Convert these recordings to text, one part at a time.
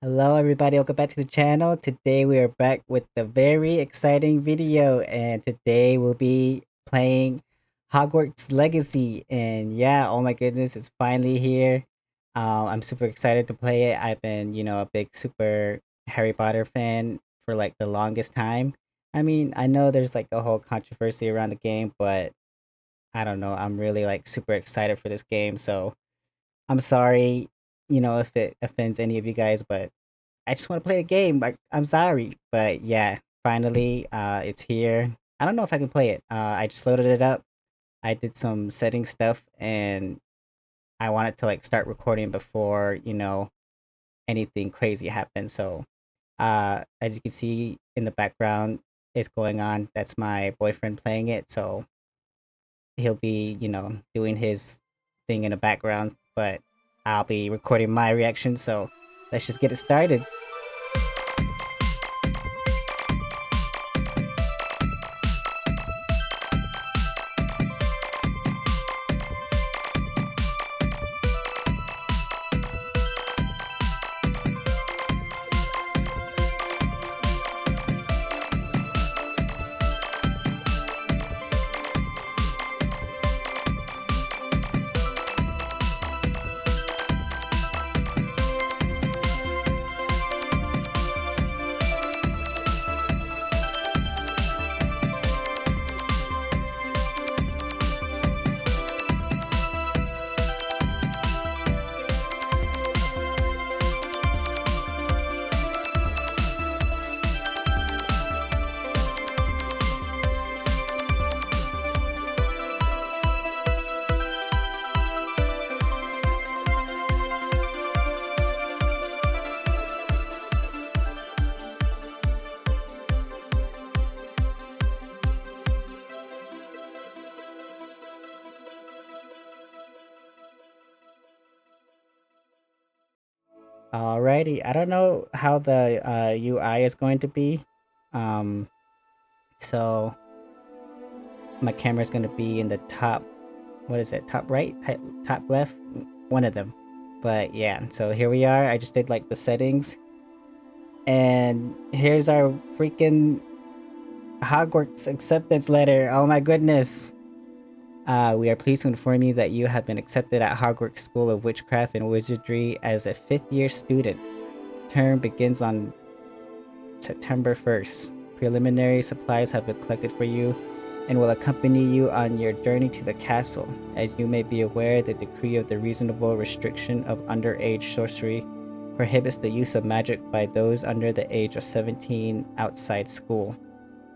Hello everybody, welcome back to the channel. Today we are back with a very exciting video and today we'll be playing Hogwarts Legacy and yeah, oh my goodness, it's finally here. I'm super excited to play it. I've been, a big super Harry Potter fan for like the longest time. I mean, I know there's like a whole controversy around the game, but I don't know, I'm really like super excited for this game. So I'm sorry, if it offends any of you guys, but I just want to play the game. Like, I'm sorry, but yeah, finally, it's here. I don't know if I can play it. I just loaded it up. I did some setting stuff, and I wanted to like start recording before anything crazy happens. So, as you can see in the background, it's going on. That's my boyfriend playing it. So he'll be doing his thing in the background, but I'll be recording my reaction. So let's just get it started. Alrighty, I don't know how the UI is going to be. Um, so my camera is going to be in the top. What is it? Top right? Top left? One of them. But yeah, so here we are. I just did like the settings, and here's our freaking Hogwarts acceptance letter. Oh my goodness! We are pleased to inform you that you have been accepted at Hogwarts School of Witchcraft and Wizardry as a fifth-year student. Term begins on September 1st. Preliminary supplies have been collected for you and will accompany you on your journey to the castle. As you may be aware, the decree of the reasonable restriction of underage sorcery prohibits the use of magic by those under the age of 17 outside school.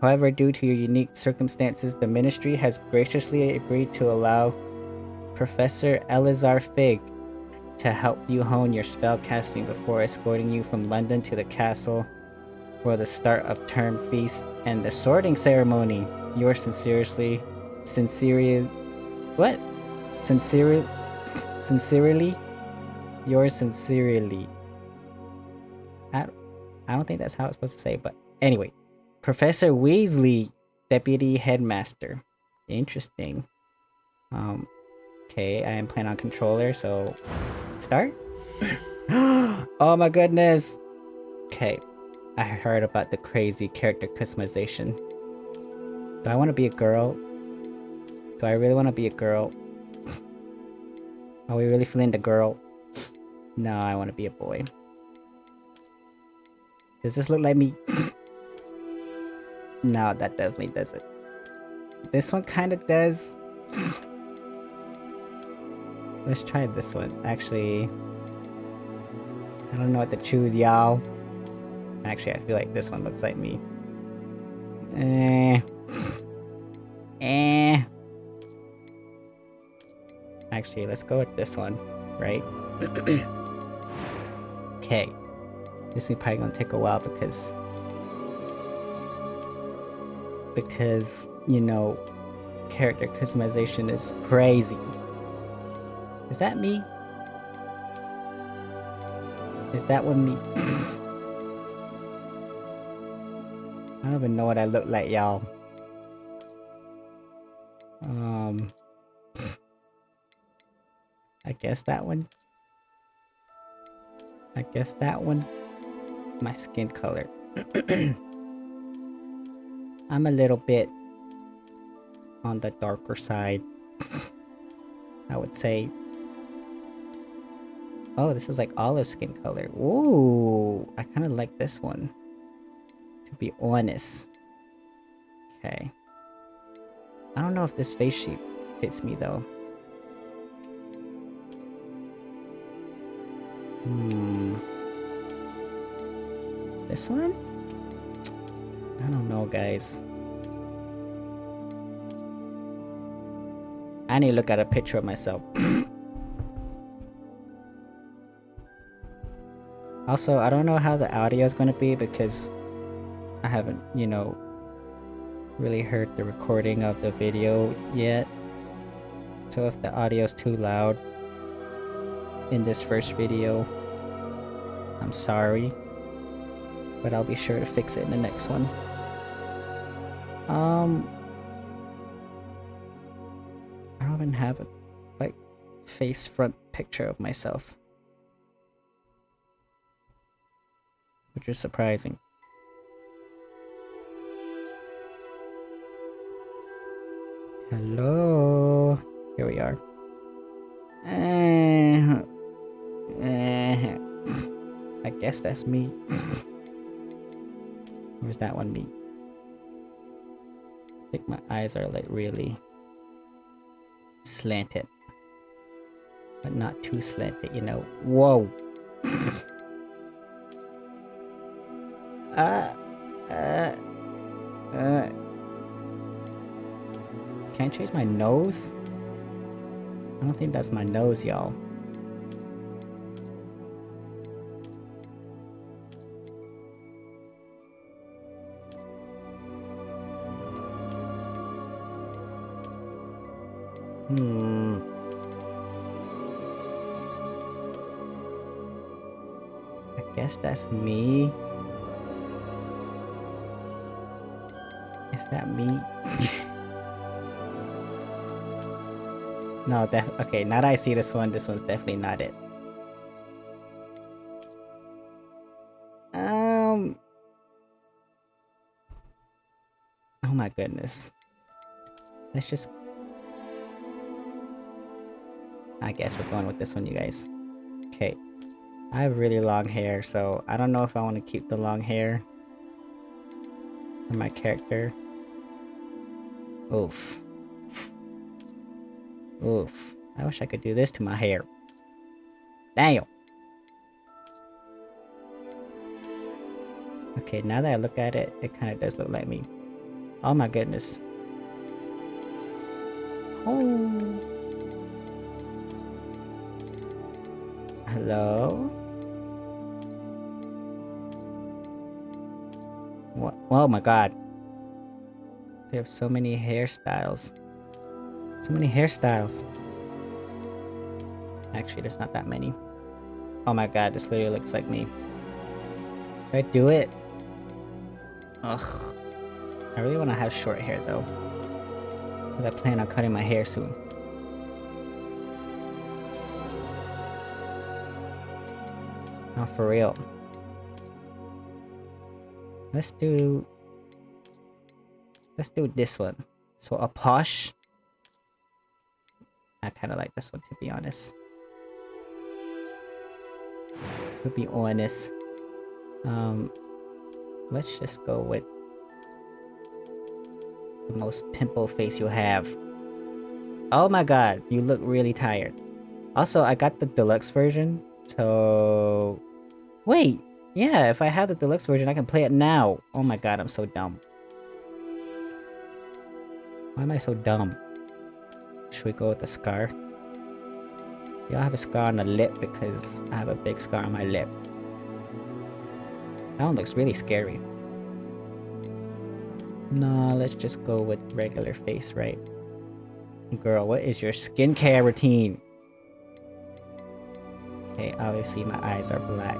However, due to your unique circumstances, the ministry has graciously agreed to allow Professor Elazar Fig to help you hone your spellcasting before escorting you from London to the castle for the start of term feast and the sorting ceremony. Yours sincerely, what? Sincerely, yours sincerely. I, I don't think that's how it's supposed to say, but anyway, Professor Weasley, Deputy Headmaster. Interesting. Okay, I am playing on controller, so start. Oh my goodness. Okay, I heard about the crazy character customization. Do I want to be a girl? Do I really want to be a girl? Are we really feeling the girl? No, I want to be a boy. Does this look like me? No, that definitely doesn't. This one kind of does. Let's try this one. Actually, I don't know what to choose, y'all. Actually, I feel like this one looks like me. Eh. Eh. Actually, let's go with this one, right? Okay. This is probably gonna take a while because character customization is crazy. Is that me? Is that one me? I don't even know what I look like, y'all. I guess that one. I guess that one. my skin color. I'm a little bit on the darker side, I would say. Oh, this is like olive skin color. Ooh, I kind of like this one, to be honest. Okay. I don't know if this face shape fits me though. This one? I don't know, guys. I need to look at a picture of myself. Also, I don't know how the audio is going to be because I haven't, you know, really heard the recording of the video yet. So if the audio is too loud in this first video, I'm sorry. But I'll be sure to fix it in the next one. I don't even have a, like, face front picture of myself. Which is surprising. Hello. Here we are. I guess that's me. Where's that one me? I think my eyes are like really slanted. But not too slanted, you know. Whoa. Can't change my nose? I don't think that's my nose, y'all. I guess that's me. Is that me? No, okay, now that I see this one's definitely not it. Oh my goodness. Let's just... I guess we're going with this one, you guys. Okay. I have really long hair, so I don't know if I want to keep the long hair for my character. Oof. Oof. I wish I could do this to my hair. Damn. Okay, now that I look at it, it kind of does look like me. Oh my goodness. Oh. Hello? What? Oh my god. They have so many hairstyles. So many hairstyles. Actually, there's not that many. Oh my god, this literally looks like me. Should I do it? Ugh. I really want to have short hair though. Because I plan on cutting my hair soon. Oh, for real. Let's do this one. So a posh. I kind of like this one, to be honest. To be honest. Let's just go with the most pimple face you have. Oh my god, you look really tired. Also, I got the deluxe version, so... Wait! Yeah, if I have the deluxe version, I can play it now. Oh my god, I'm so dumb. Why am I so dumb? Should we go with the scar? Yeah, I have a scar on the lip because I have a big scar on my lip. That one looks really scary. Nah, let's just go with regular face, right? Girl, what is your skincare routine? Okay, obviously my eyes are black.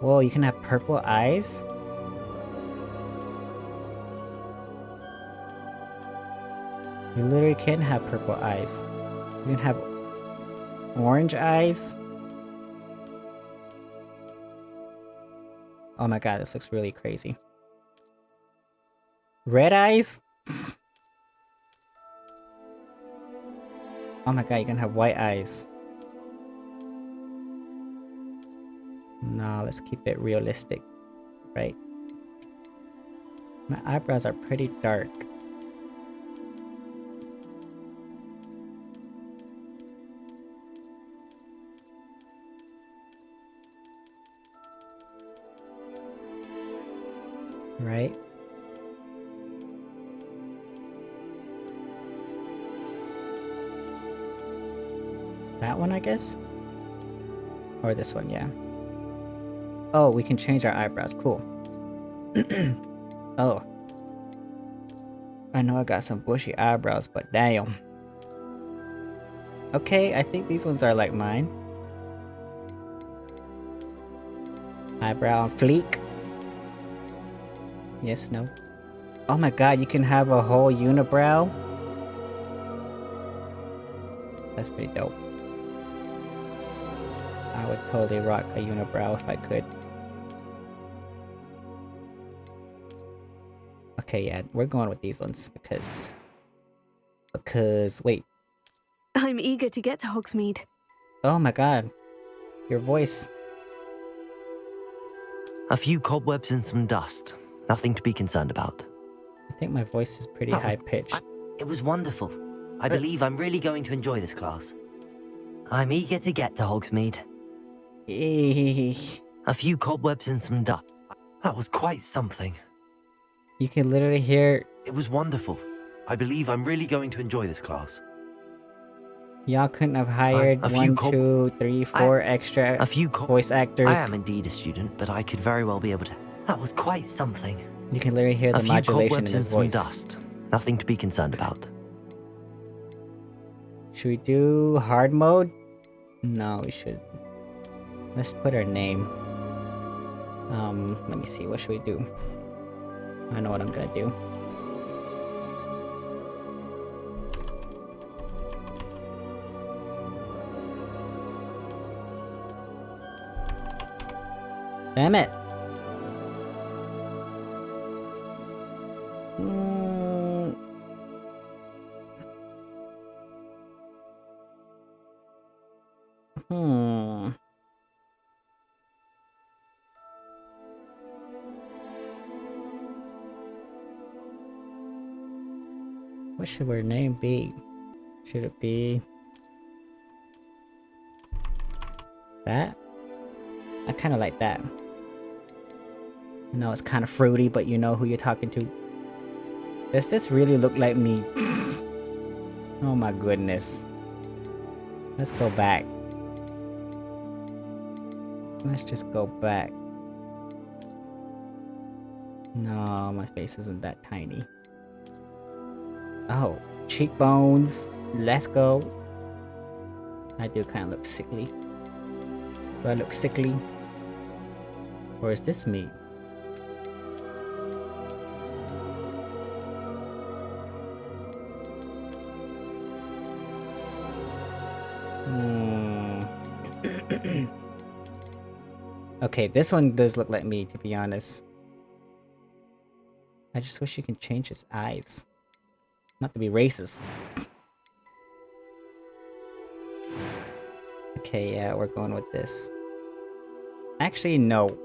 Whoa, you can have purple eyes? You literally can have purple eyes. You can have orange eyes. Oh my god, this looks really crazy. Red eyes? Oh my god, you can have white eyes. No, let's keep it realistic, right? My eyebrows are pretty dark. Right? That one, I guess? Or this one, yeah. Oh, we can change our eyebrows. Cool. Oh. I know I got some bushy eyebrows, but damn. Okay, I think these ones are like mine. Eyebrow on fleek. Yes, no. Oh my god, you can have a whole unibrow? That's pretty dope. I would totally rock a unibrow if I could. Okay, yeah, we're going with these ones because... wait. I'm eager to get to Hogsmeade. Oh my god. Your voice. A few cobwebs and some dust. Nothing to be concerned about. I think my voice is pretty high-pitched. It was wonderful. I believe I'm really going to enjoy this class. I'm eager to get to Hogsmeade. A few cobwebs and some dust. That was quite something. You can literally hear... It was wonderful. I believe I'm really going to enjoy this class. Y'all couldn't have hired 1, 2, 3, 4 extra voice actors. I am indeed a student, but I could very well be able to... That was quite something. You can literally hear the modulation in his voice. Some dust. Nothing to be concerned about. Should we do hard mode? No, we should. Let's put our name. Let me see. What should we do? I know what I'm gonna do. Damn it! What should our name be? Should it be... that? I kind of like that. I know it's kind of fruity, but you know who you're talking to. Does this really look like me? Oh my goodness. Let's go back. Let's just go back. No, my face isn't that tiny. Oh, cheekbones. Let's go. I do kind of look sickly. Do I look sickly? Or is this me? Okay, this one does look like me, to be honest. I just wish you can change his eyes. Not to be racist. Okay, yeah, we're going with this. Actually, no.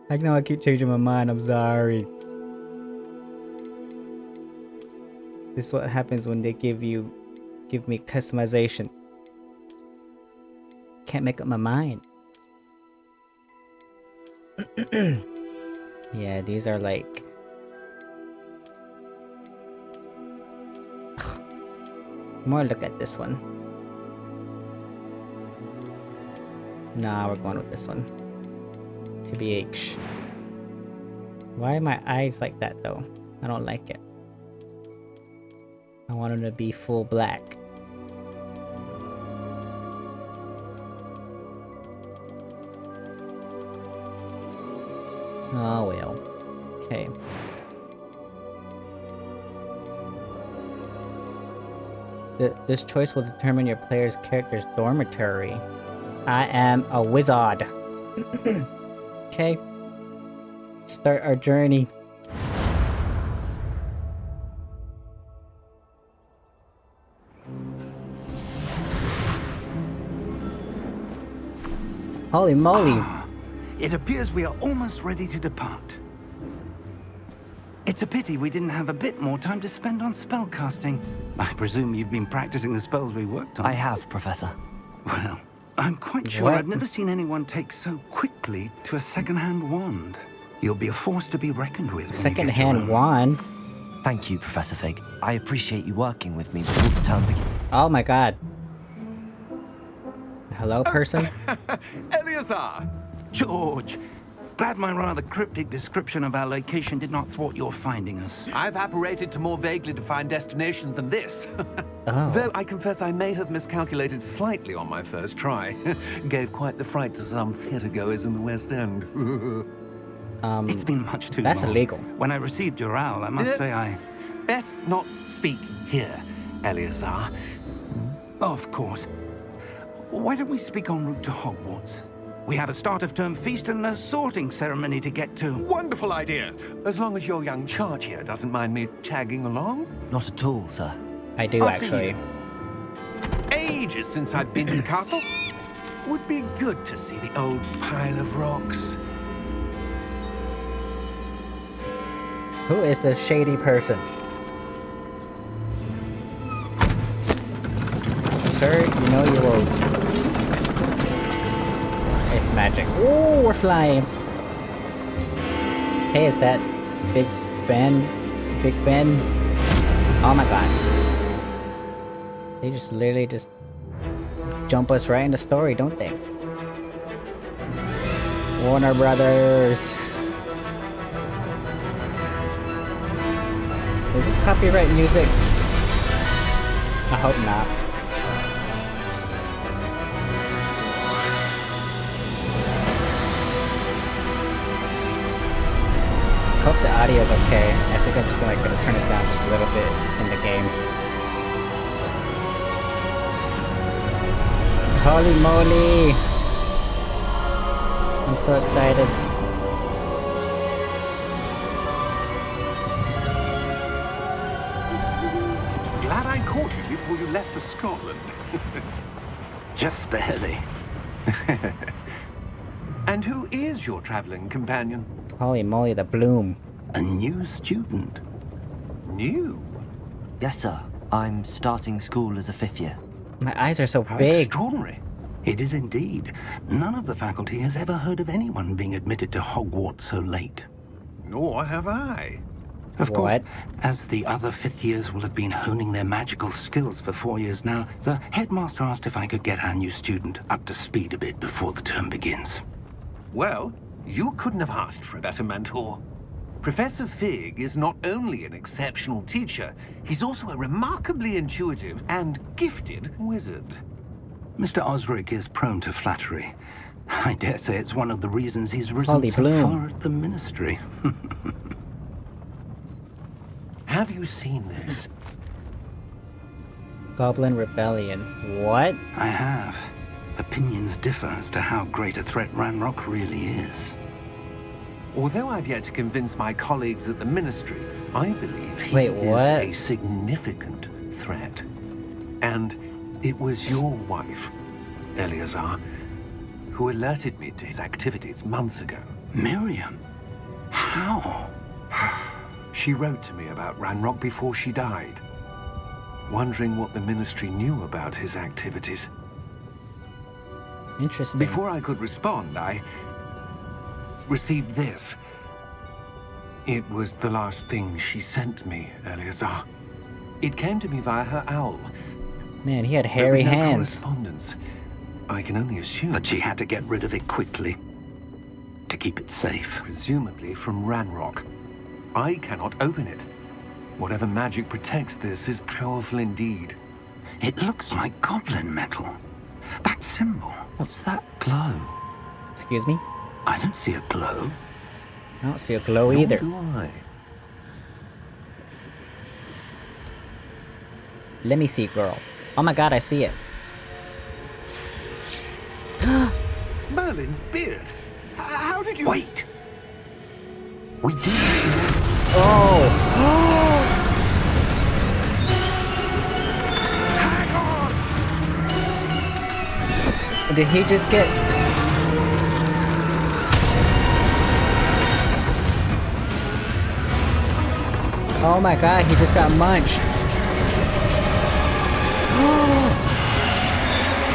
I know I keep changing my mind, I'm sorry. This is what happens when they give me customization. Can't make up my mind. Yeah, these are like... More look at this one. Nah, we're going with this one. TBH. Why are my eyes like that though? I don't like it. I want them to be full black. Oh well. Okay. This choice will determine your player's character's dormitory. I am a wizard. Okay. Start our journey. Holy moly. It appears we are almost ready to depart. It's a pity we didn't have a bit more time to spend on spellcasting. I presume you've been practicing the spells we worked on. I have, Professor. Well, I'm quite sure What? I've never seen anyone take so quickly to a second-hand wand. You'll be a force to be reckoned with. when you get your Second-hand own. wand. Thank you, Professor Fig. I appreciate you working with me before the term begins. Oh my god. Hello, person? Eleazar! George, glad my rather cryptic description of our location did not thwart your finding us. I've apparated to more vaguely defined destinations than this. Oh. Though I confess I may have miscalculated slightly on my first try. Gave quite the fright to some theatre-goers in the West End. It's been much too That's long. illegal. When I received your owl, I must say I... Best not speak here, Eleazar. Of course. Why don't we speak en route to Hogwarts? We have a start-of-term feast and a sorting ceremony to get to. Wonderful idea! As long as your young charge here doesn't mind me tagging along. Not at all, sir. I do, After actually. you. Ages since I've been to the castle. Would be good to see the old pile of rocks. Who is the shady person? Sir, you know you will... It's magic. Ooh, we're flying! Hey, is that Big Ben? Big Ben? Oh my god. They just literally just jump us right in the story, don't they? Warner Brothers. Is this copyright music? I hope not. Hope the audio's okay. I think I'm just gonna turn it down just a little bit in the game. Holy moly! I'm so excited. Glad I caught you before you left for Scotland. Just barely. And who is your traveling companion? Holy moly, the bloom. A new student. New? Yes, sir. I'm starting school as a 5th year. My eyes are so How big. extraordinary. It is indeed. None of the faculty has ever heard of anyone being admitted to Hogwarts so late. Nor have I. Of course, What? as the other fifth years will have been honing their magical skills for 4 years now, the headmaster asked if I could get our new student up to speed a bit before the term begins. Well, you couldn't have asked for a better mentor. Professor Fig is not only an exceptional teacher, he's also a remarkably intuitive and gifted wizard. Mr. Osric is prone to flattery. I dare say it's one of the reasons he's risen Holy so bloom. far at the ministry. Have you seen this? Goblin Rebellion. What? I have. Opinions differ as to how great a threat Ranrock really is. Although I've yet to convince my colleagues at the ministry, I believe he Wait, is what? a significant threat. And it was your wife, Eleazar, who alerted me to his activities months ago. Miriam? How? She wrote to me about Ranrock before she died, wondering what the ministry knew about his activities. Interesting. Before I could respond, I received this. It was the last thing she sent me, Eleazar. It came to me via her owl. Man, he had But hairy with no hands. correspondence. I can only assume That she had to get rid of it quickly. To keep it safe. presumably from Ranrock. I cannot open it. Whatever magic protects this is powerful indeed. It looks like goblin metal. That symbol. What's that? Glow. Excuse me? I don't see a glow. I don't see a glow Nor either. do I. Let me see, girl. Oh my god, I see it. Merlin's beard. How did you... Wait! We do... Oh! Hang on! Did he just get... Oh my god, he just got munched.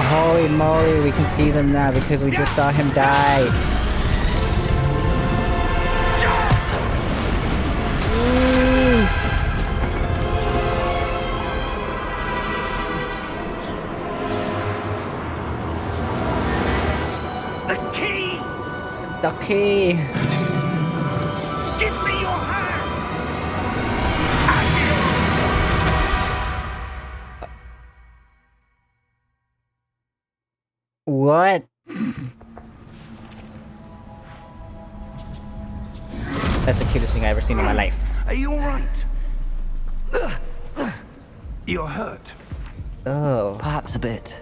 Holy moly, we can see them now because we just saw him die. The key! The key. Give me your hand! What? That's the cutest thing I've ever seen in my life. Are you alright? You're hurt. Oh. Perhaps a bit.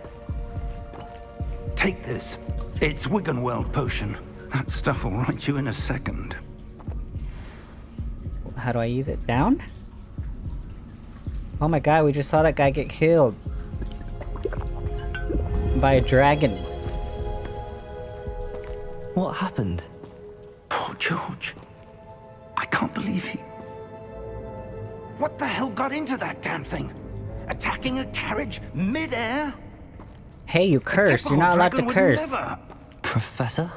Take this. It's Wiggenweld potion. That stuff will right you in a second. How do I use it? Down? Oh my god, we just saw that guy get killed. By a dragon. What happened? Poor George. I can't believe he... What the hell got into that damn thing? Attacking a carriage mid-air? Hey, you curse. You're not allowed to curse. Professor?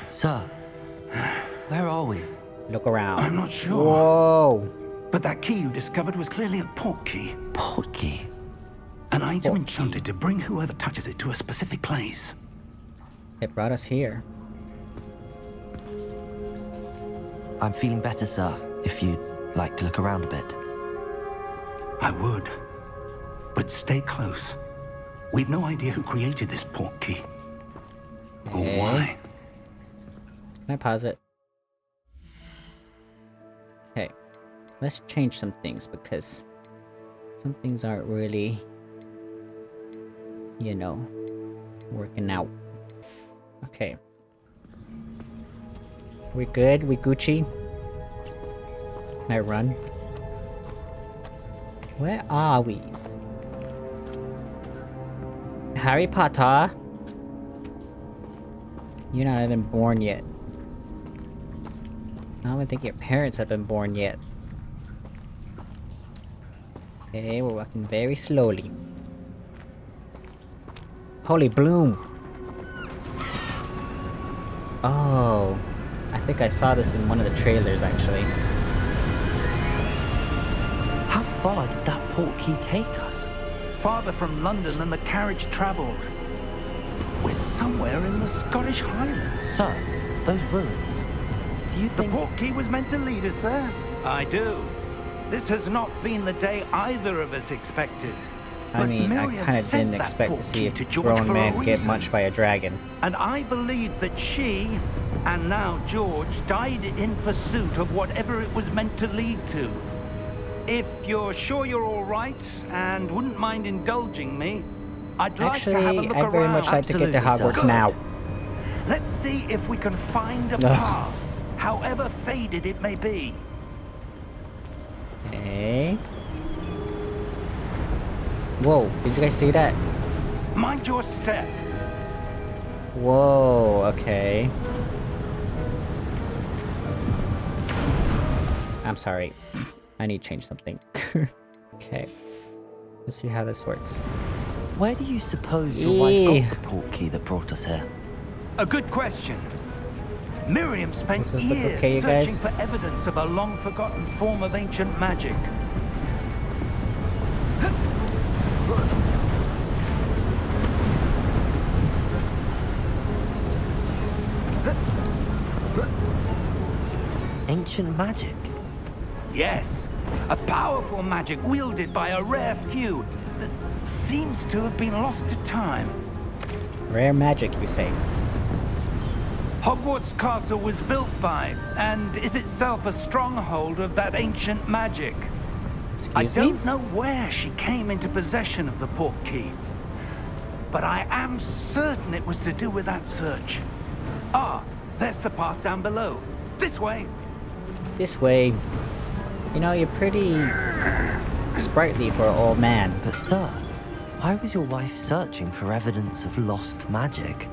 Sir, where are we? Look around. I'm not sure. Whoa. But that key you discovered was clearly a port key. Port key. An item enchanted to bring whoever touches it to a specific place. It brought us here. I'm feeling better, sir, if you'd like to look around a bit. I would. But stay close. We've no idea who created this port key. Or Okay. why. Can I pause it? Okay. Let's change some things because some things aren't really, you know, working out. Okay. We good? We Gucci? Can I run? Where are we? Harry Potter? You're not even born yet. I don't even think your parents have been born yet. Okay, we're walking very slowly. Holy bloom! Oh, I think I saw this in one of the trailers actually. How far did that port key take us? Farther from London than the carriage travelled. We're somewhere in the Scottish Highlands. Sir, those ruins. Do you The think... port key was meant to lead us there? I do. This has not been the day either of us expected. I But mean, I Miriam kinda sent didn't that expect to port see key a to George grown for a man get reason. munched by a dragon. And I believe that she, and now George, died in pursuit of whatever it was meant to lead to. If you're sure you're all right and wouldn't mind indulging me, I'd like to have a Actually, look I'd very around. much like to get to Absolutely, sir. Hogwarts now. Let's see if we can find a Ugh. path, however faded it may be. Okay. Whoa, did you guys see that? Mind your step. Whoa, okay. I'm sorry. I need to change something. Okay. Let's see how this works. Where do you suppose your wife Eee. got the port key that brought us here? A good question. Miriam spent Does this look years okay, you searching guys? for evidence of a long-forgotten form of ancient magic. Ancient magic? Yes, a powerful magic wielded by a rare few that seems to have been lost to time. Rare magic, you say? Hogwarts Castle was built by, and is itself a stronghold of that ancient magic. I Excuse me? don't know where she came into possession of the port key, but I am certain it was to do with that search. Ah, there's the path down below. This way. This way. You know, you're pretty sprightly for an old man. But sir, why was your wife searching for evidence of lost magic?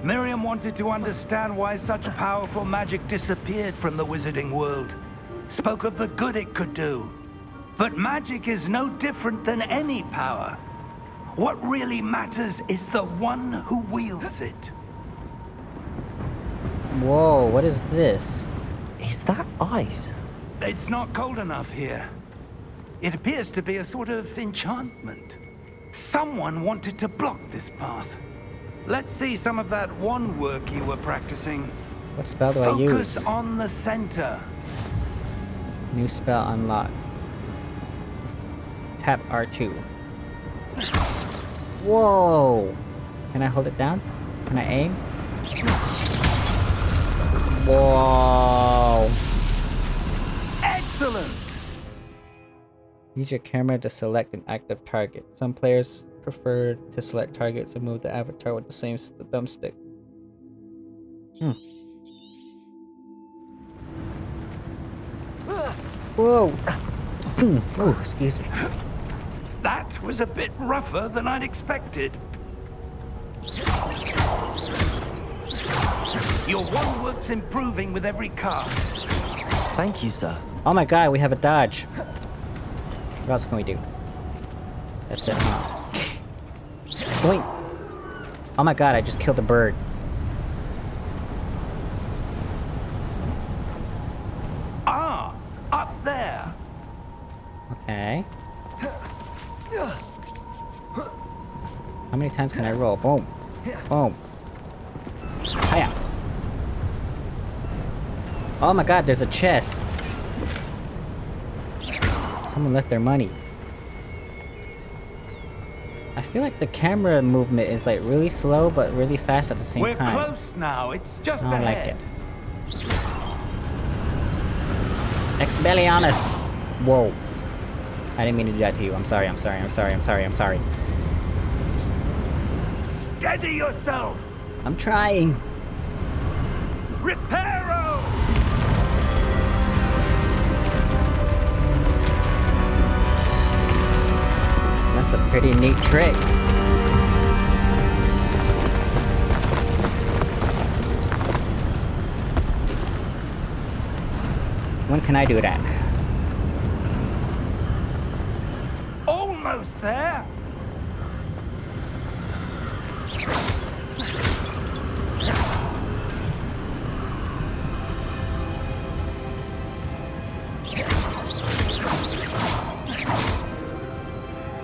Miriam wanted to understand why such powerful magic disappeared from the wizarding world. Spoke of the good it could do. But magic is no different than any power. What really matters is the one who wields it. Whoa, what is this? Is that ice? It's not cold enough here. It appears to be a sort of enchantment. Someone wanted to block this path. Let's see some of that wand work you were practicing. What spell do I Focus use? on the center. New spell unlocked. Tap R2. Whoa! Can I hold it down? Can I aim? Whoa! Excellent! Use your camera to select an active target. Some players prefer to select targets and move the avatar with the same thumbstick. Whoa! Oh, excuse me. That was a bit rougher than I'd expected. Your wand work's improving with every cast. Thank you, sir. Oh my god, we have a dodge. What else can we do? That's it, huh? Wait. Oh my god, I just killed a bird. Ah, up there. Okay. How many times can I roll? Boom. Boom. Hiya. Oh my god, there's a chest. Someone left their money. I feel like the camera movement is like really slow but really fast at the same We're time. close now. It's just I don't like ahead. it. Expelliarmus! Whoa. I didn't mean to do that to you. I'm sorry, I'm sorry, I'm sorry, I'm sorry, I'm sorry. Steady yourself. I'm trying. Reparo! That's a pretty neat trick. When can I do that? Almost there.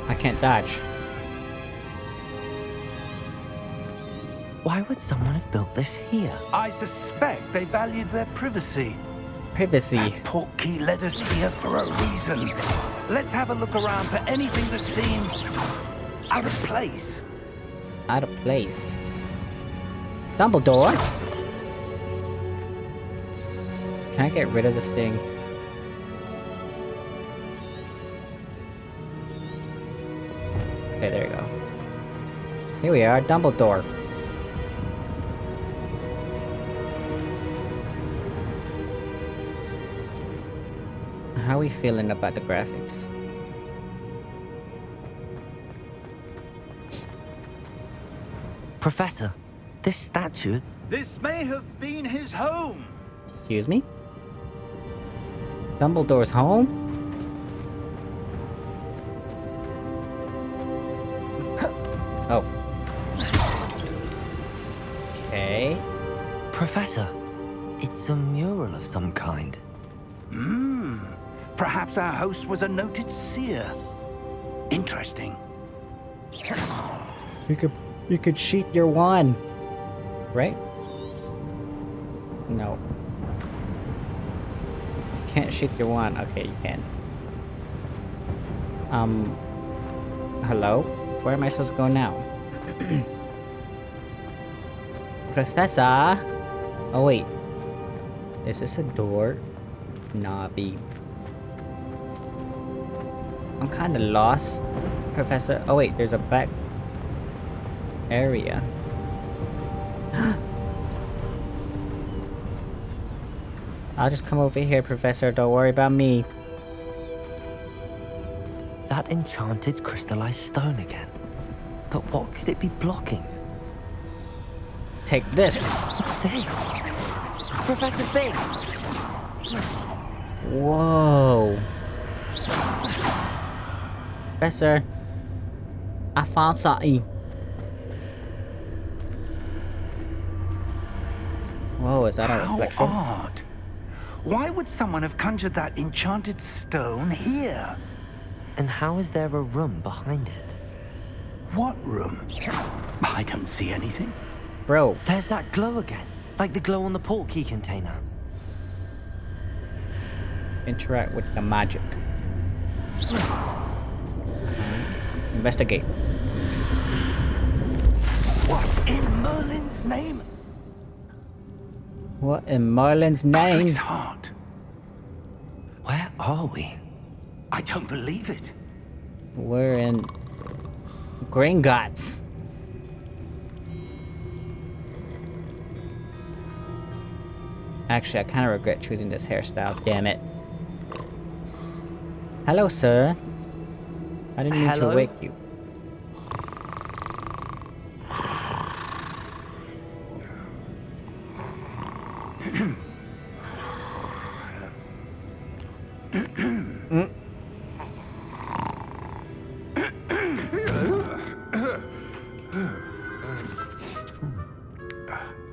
I can't dodge. Why would someone have built this here? I suspect they valued their privacy. Privacy. That port key led us here for a reason. Let's have a look around for anything that seems out of place. Out of place. Dumbledore? Can I get rid of this thing? Okay, there you go. Here we are, Dumbledore. How are we feeling about the graphics? Professor, this statue... This may have been his home. Excuse me? Dumbledore's home? Oh. Okay. Professor, it's a mural of some kind. Perhaps our host was a noted seer. Interesting. You could sheath your wand. Right? No. Can't sheath your wand. Okay, you can. Hello? Where am I supposed to go now? Professor? Oh wait. Is this a door? Nah, B. I'm kind of lost, Professor. Oh wait, there's a back area. I'll just come over here, Professor. Don't worry about me. That enchanted crystallized stone again. But what could it be blocking? Take this. What's this? Professor Fig! Whoa. Professor, I found something. Whoa, is that a How reflection? odd. Why would someone have conjured that enchanted stone here? And how is there a room behind it? What room? I don't see anything. Bro, There's that glow again. Like the glow on the portkey container. interact with the magic. Investigate. What in Merlin's name? What in Merlin's name? Godric's heart. Where are we? I don't believe it. We're in Gringotts. Actually, I kind of regret choosing this hairstyle. Damn it. Hello, sir. I didn't mean to Hello? wake you.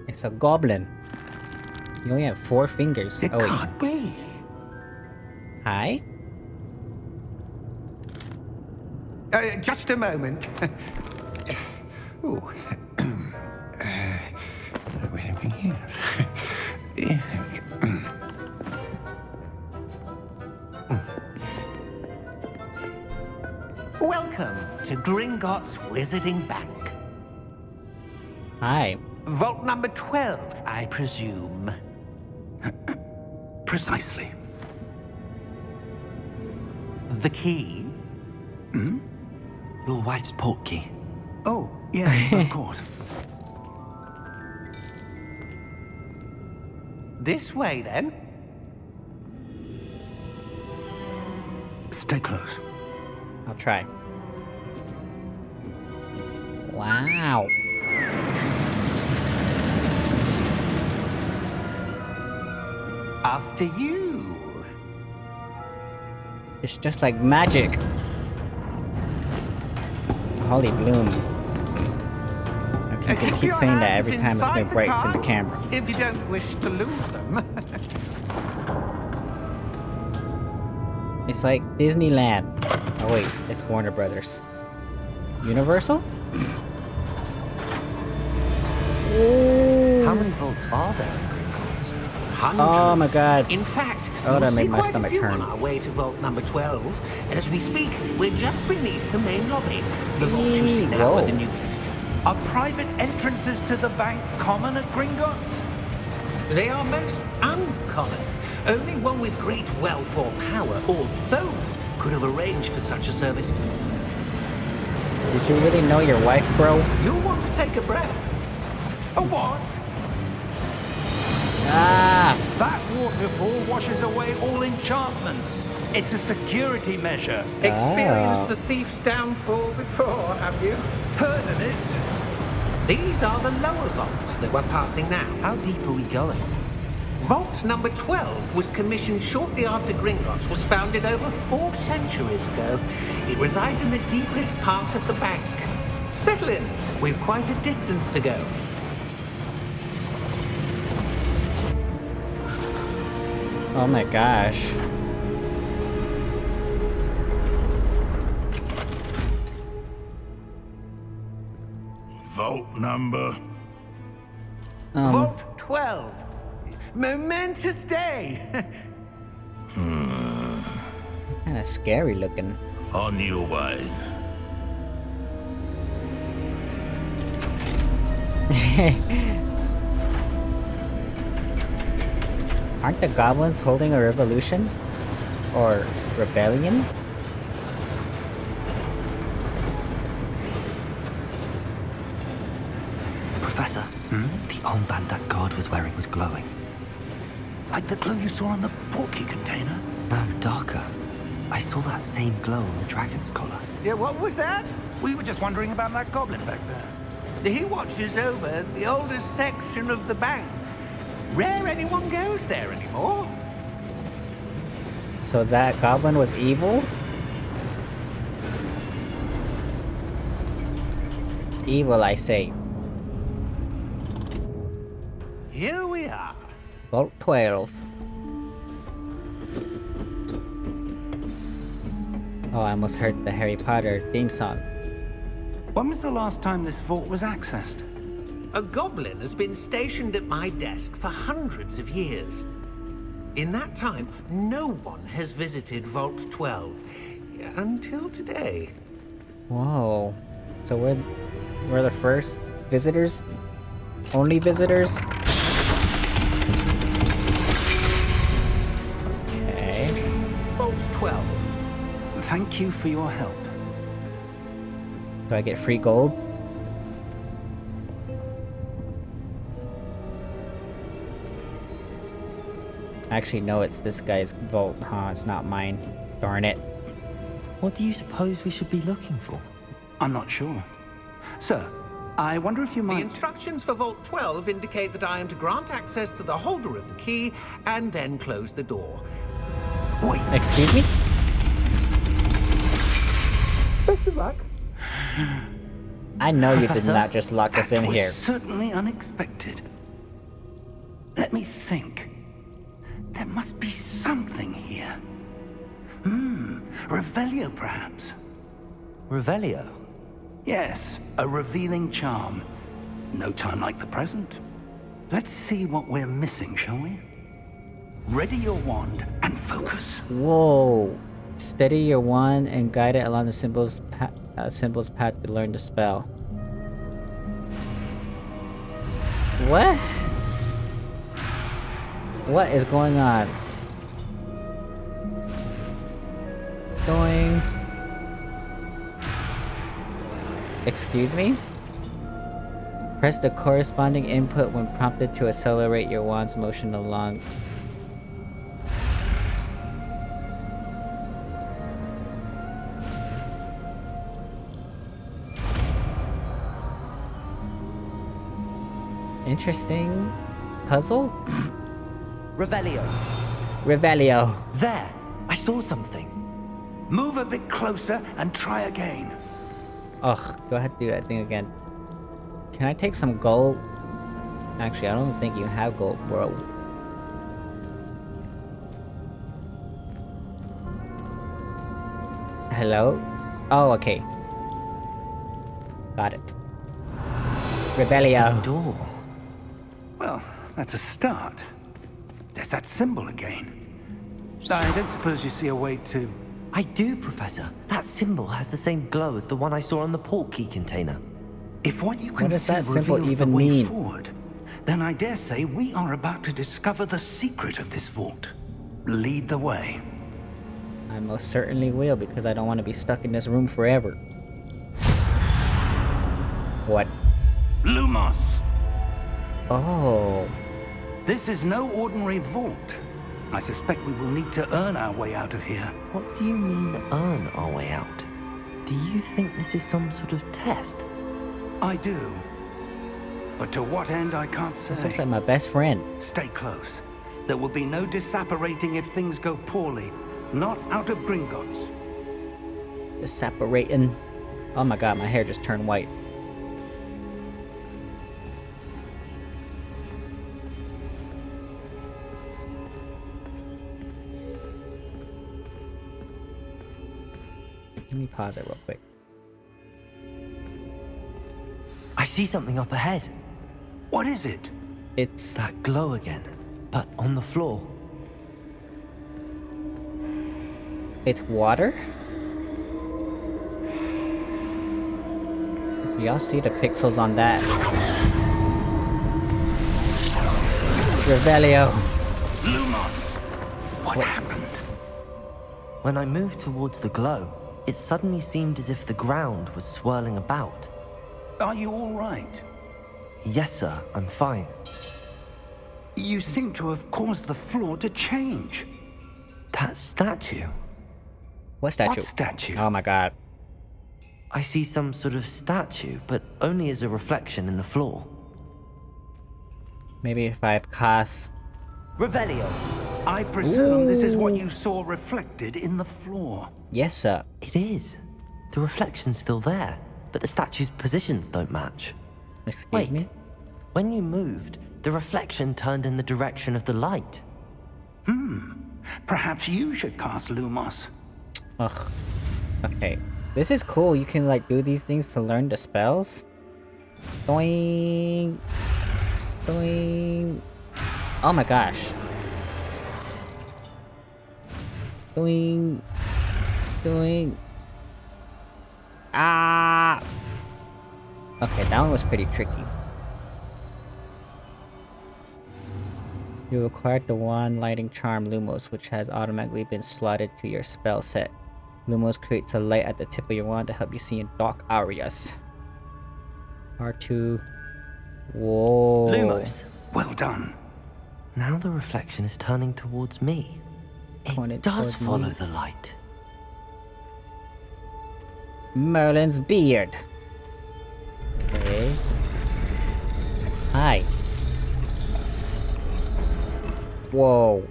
It's a goblin. You only have 4 fingers. It Oh, wait. can't be. Hi? Just a moment. Ooh. Welcome to Gringotts Wizarding Bank. Hi. Vault number 12, I presume. Precisely. The key? Your wife's portkey. Oh, yeah, of course. This way, then. Stay close. I'll try. Wow. After you. It's just like magic. Holy bloom. I can keep saying that every time it's been bright in the camera. If you don't wish to lose them. It's like Disneyland. Oh wait, it's Warner Brothers. Universal? How many vaults are there in Gringotts? Hundreds. Oh my god. In fact, Oh, we'll that see made my quite a stomach few turn. on our way to vault number 12. As we speak, we're just beneath the main lobby. The vaults you see now are the Whoa. newest. Are private entrances to the bank common at Gringotts? They are most uncommon. Only one with great wealth or power, or both, could have arranged for such a service. Did you really know your wife, bro? You'll want to take a breath. A what? Ah! That waterfall washes away all enchantments. It's a security measure. Experienced Ah. the thief's downfall before, have you? Heard of it? These are the lower vaults that we're passing now. How deep are we going? Vault number 12 was commissioned shortly after Gringotts was founded over 4 centuries ago. It resides in the deepest part of the bank. Settle in. We've quite a distance to go. Oh my gosh. Vault number. Vault 12. Momentous day. Kind of scary looking. On your way. Aren't the goblins holding a revolution? Or rebellion? Professor, the armband that guard was wearing was glowing. Like the glow you saw on the portkey container? No, darker. I saw that same glow on the dragon's collar. Yeah, what was that? We were just wondering about that goblin back there. He watches over the oldest section of the bank. Rare anyone goes there anymore. So that goblin was evil? Evil, I say. Here we are. Vault 12. Oh, I almost heard the Harry Potter theme song. When was the last time this vault was accessed? A goblin has been stationed at my desk for hundreds of years. In that time, no one has visited Vault 12. Until today. Whoa. So we're the first visitors? Only visitors? Okay. Vault 12. Thank you for your help. Do I get free gold? Actually, no, it's this guy's vault, huh? It's not mine. Darn it. What do you suppose we should be looking for? I'm not sure. Sir, I wonder if you The might... instructions for Vault 12 indicate that I am to grant access to the holder of the key and then close the door. Wait, Excuse me? Best of luck. I know you did Professor, not just lock us in that was here. certainly unexpected. Let me think. There must be something here. Revelio, perhaps. Revelio? Yes, a revealing charm. No time like the present. Let's see what we're missing, shall we? Ready your wand and focus. Whoa. Steady your wand and guide it along the symbol's path to learn the spell. What? What is going on? Going. Excuse me? Press the corresponding input when prompted to accelerate your wand's motion along. Interesting puzzle? Revelio. Revelio. There! I saw something. Move a bit closer and try again. Ugh, go ahead and do that thing again. Can I take some gold? Actually, I don't think you have gold, bro. Hello? Oh, okay. Got it. Rebellio. Door. Well, that's a start. There's that symbol again. I don't suppose you see a way to... I do, Professor. That symbol has the same glow as the one I saw on the portkey container. If what you can does see that symbol reveals even the way mean? forward, then I dare say we are about to discover the secret of this vault. Lead the way. I most certainly will, because I don't want to be stuck in this room forever. What? Lumos! Oh. This is no ordinary vault. I suspect we will need to earn our way out of here. What do you mean, earn our way out? Do you think this is some sort of test? I do. But to what end, I can't This looks say. like my best friend. Stay close. There will be no disapparating if things go poorly. Not out of Gringotts. The separating. Oh my god, my hair just turned white. Let me pause it real quick. I see something up ahead. What is it? It's That glow again, but on the floor. water? Do y'all see the pixels on that? Revelio. Lumos! What happened? When I moved towards the glow, it suddenly seemed as if the ground was swirling about. Are you all right? Yes, sir. I'm fine. You seem to have caused the floor to change. That statue. What statue? What statue? Oh my god. I see some sort of statue, but only as a reflection in the floor. Maybe if I cast... Revelio. I presume this is what you saw reflected in the floor. Yes, sir. It is. The reflection's still there, but the statue's positions don't match. Excuse Wait. me? When you moved, the reflection turned in the direction of the light. Perhaps you should cast Lumos. Ugh. Okay. This is cool. You can like do these things to learn the spells. Doing. Doing. Oh my gosh. Doing. Doing. Ah. Okay, that one was pretty tricky. You acquired the wand lighting charm Lumos, which has automatically been slotted to your spell set. Lumos creates a light at the tip of your wand to help you see in dark areas. R2. Whoa. Lumos. Well done. Now the reflection is turning towards me. Pointed It does towards me. follow the light. Merlin's beard. Okay. Hi. Whoa.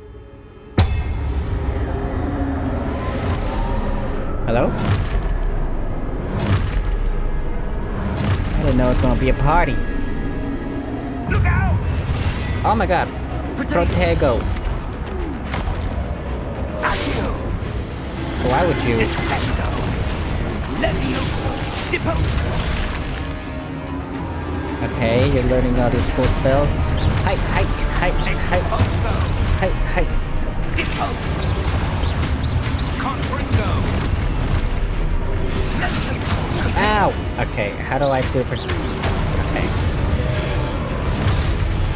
Hello? I didn't know it was gonna be a party. Look out! Oh my god. Protego. Accio! Why would you? Descendo! Levioso! Deposo! Okay, you're learning all these cool spells. Hi, hi, hi, hi, Exposo! hi, hi. Deposo! Confringo! Levioso! Ow! Okay, how do I do okay.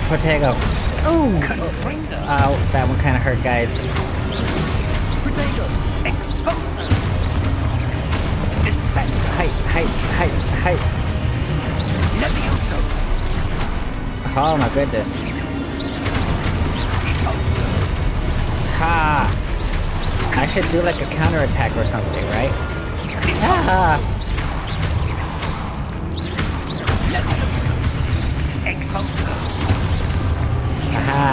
Protego. Ooh! Confringo! Ow, that one kinda hurt, guys. Protego! Exposo! Descendo! Hi, hi, hi, hi. Levioso! Oh my goodness. Deposo! Ha! I should do like a counterattack or something, right? Ah! Exposo! Aha!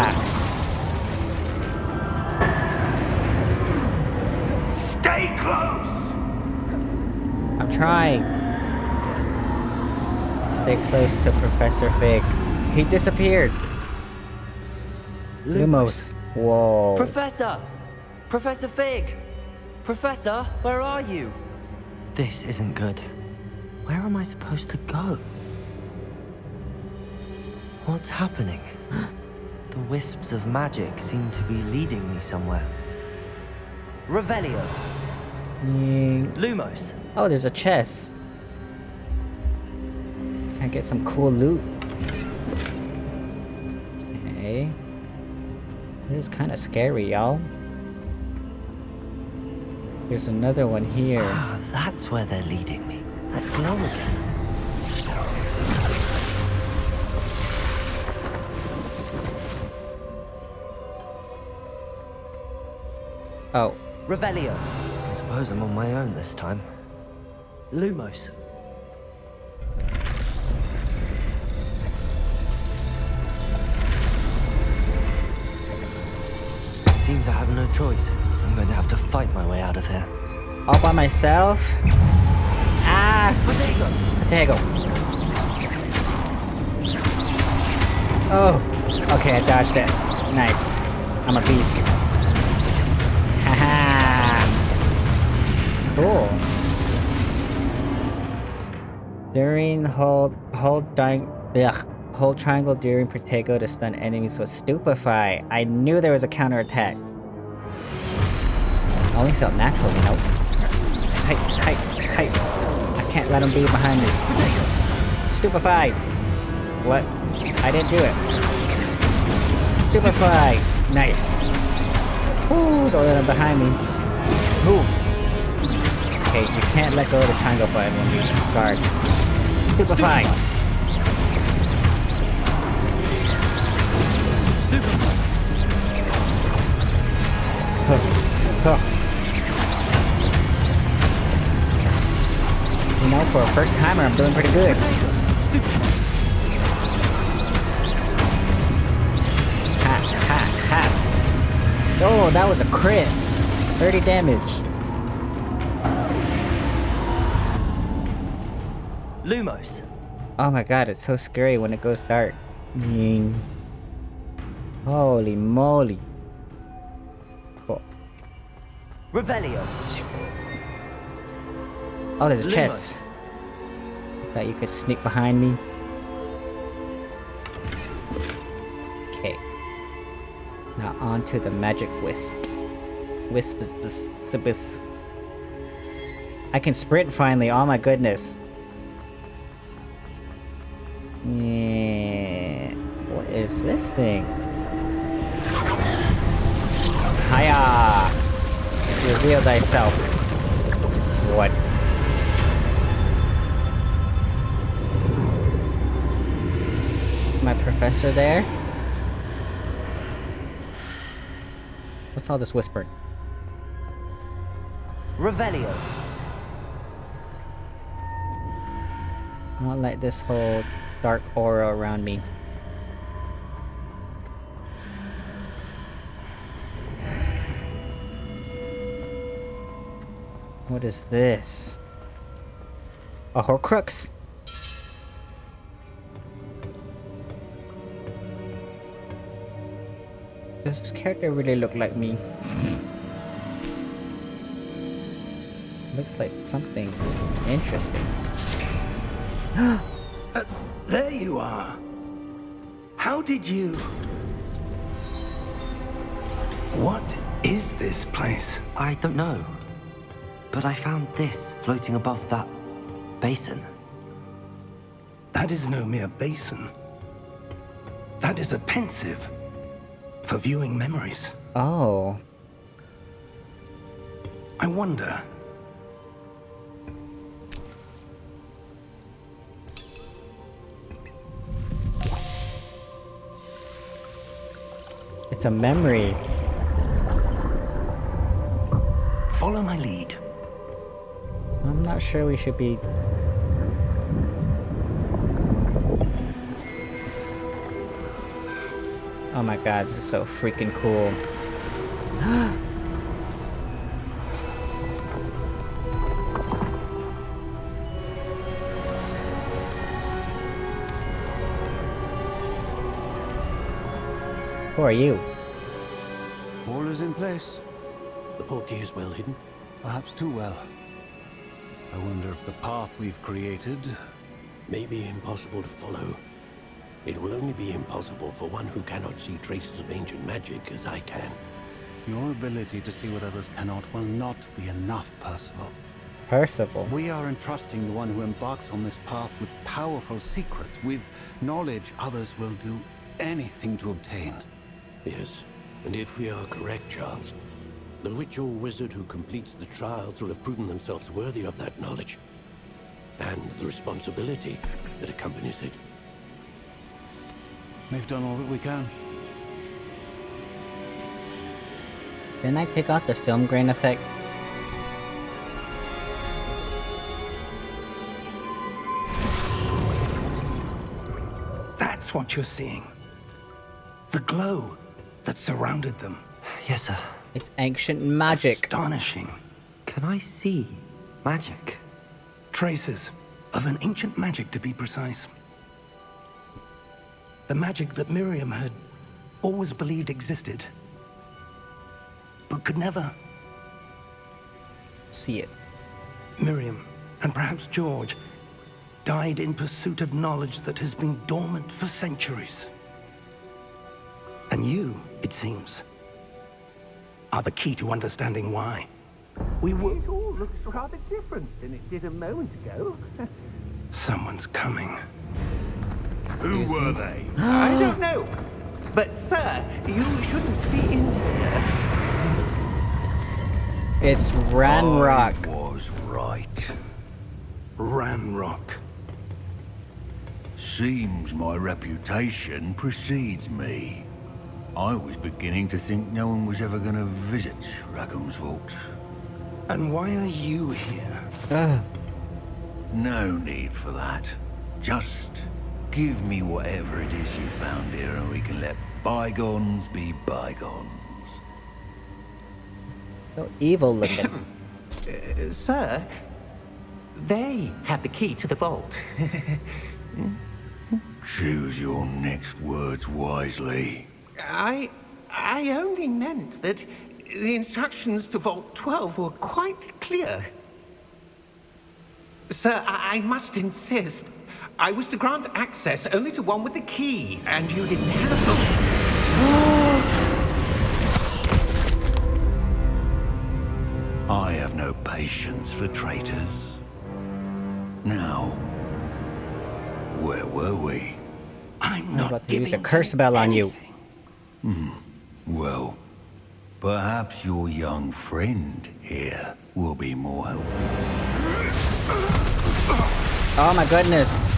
Stay close! I'm trying. Stay close to Professor Fig. He disappeared. Lumos. Whoa. Professor! Professor Fig! Professor, where are you? This isn't good. Where am I supposed to go? What's happening? The wisps of magic seem to be leading me somewhere. Revelio. Ying. Lumos. Oh, there's a chest. Can I get some cool loot? Okay. This is kind of scary, y'all. There's another one here. Ah, that's where they're leading me. That glow again. Oh, Revelio. I suppose I'm on my own this time. Lumos. Seems I have no choice. I'm going to have to fight my way out of here. all by myself. Ah! Potato. Oh, okay, I dodged it. Nice. I'm a beast. Haha. Cool. During hold triangle during Protego to stun enemies with Stupefy. I knew there was a counterattack. Only felt natural, you know. Hi. I can't let him be behind me. Stupefy. What? I didn't do it. Stupefy. Nice. Ooh, don't let him behind me. Ooh. Okay, you can't let go of the triangle button when you guard. Stupefy. You know, for a first timer, I'm doing pretty good. Ha, ha, ha. Oh, that was a crit. 30 damage. Lumos. Oh my god, it's so scary when it goes dark. Ying. Holy moly. Cool. Revelio. Oh, there's a Lumos. chest. Thought you could sneak behind me. Okay. Now on to the magic wisps. Wisps. I can sprint finally, oh my goodness. Yeah. What is this thing? Hiya! Reveal thyself. What? Is my professor there? What's all this whispering? Revelio. I don't like this whole dark aura around me. What is this? A Horcrux? Does this character really look like me? Looks like something interesting. There you are. How did you... What is this place? I don't know. But I found this floating above that basin. That is no mere basin. That is a pensive for viewing memories. Oh. I wonder... It's a memory. Follow my lead. I'm not sure we should be... Oh my god, this is so freaking cool. Who are you? All is in place. The portkey is well hidden. Perhaps too well. I wonder if the path we've created... May be impossible to follow. It will only be impossible for one who cannot see traces of ancient magic as I can. Your ability to see what others cannot will not be enough, Percival. Percival. We are entrusting the one who embarks on this path with powerful secrets, with knowledge others will do anything to obtain. Yes, and if we are correct, Charles, the witch or wizard who completes the trials will have proven themselves worthy of that knowledge. And the responsibility that accompanies it. We've done all that we can. Didn't I take off the film grain effect? That's what you're seeing. The glow that surrounded them. Yes, sir. It's ancient magic. Astonishing. Can I see magic? Traces of an ancient magic, to be precise. The magic that Miriam had always believed existed, but could never. See it. Miriam, and perhaps George, died in pursuit of knowledge that has been dormant for centuries. And you, it seems, are the key to understanding why. We were... It all looks rather different than it did a moment ago. Someone's coming. Who were they? I don't know. But, sir, you shouldn't be in here. It's Ranrock. I was right. Ranrock. Seems my reputation precedes me. I was beginning to think no one was ever going to visit Rackham's vault. And why are you here? Ugh. No need for that. Just give me whatever it is you found here and we can let bygones be bygones. So evil looking. Sir, they have the key to the vault. Choose your next words wisely. I only meant that the instructions to Vault 12 were quite clear. Sir, I must insist. I was to grant access only to one with the key, and you didn't have I have no patience for traitors. Now, where were we? I'm I'm not about to use a giving curse spell on you. Well, perhaps your young friend here will be more helpful. Oh my goodness.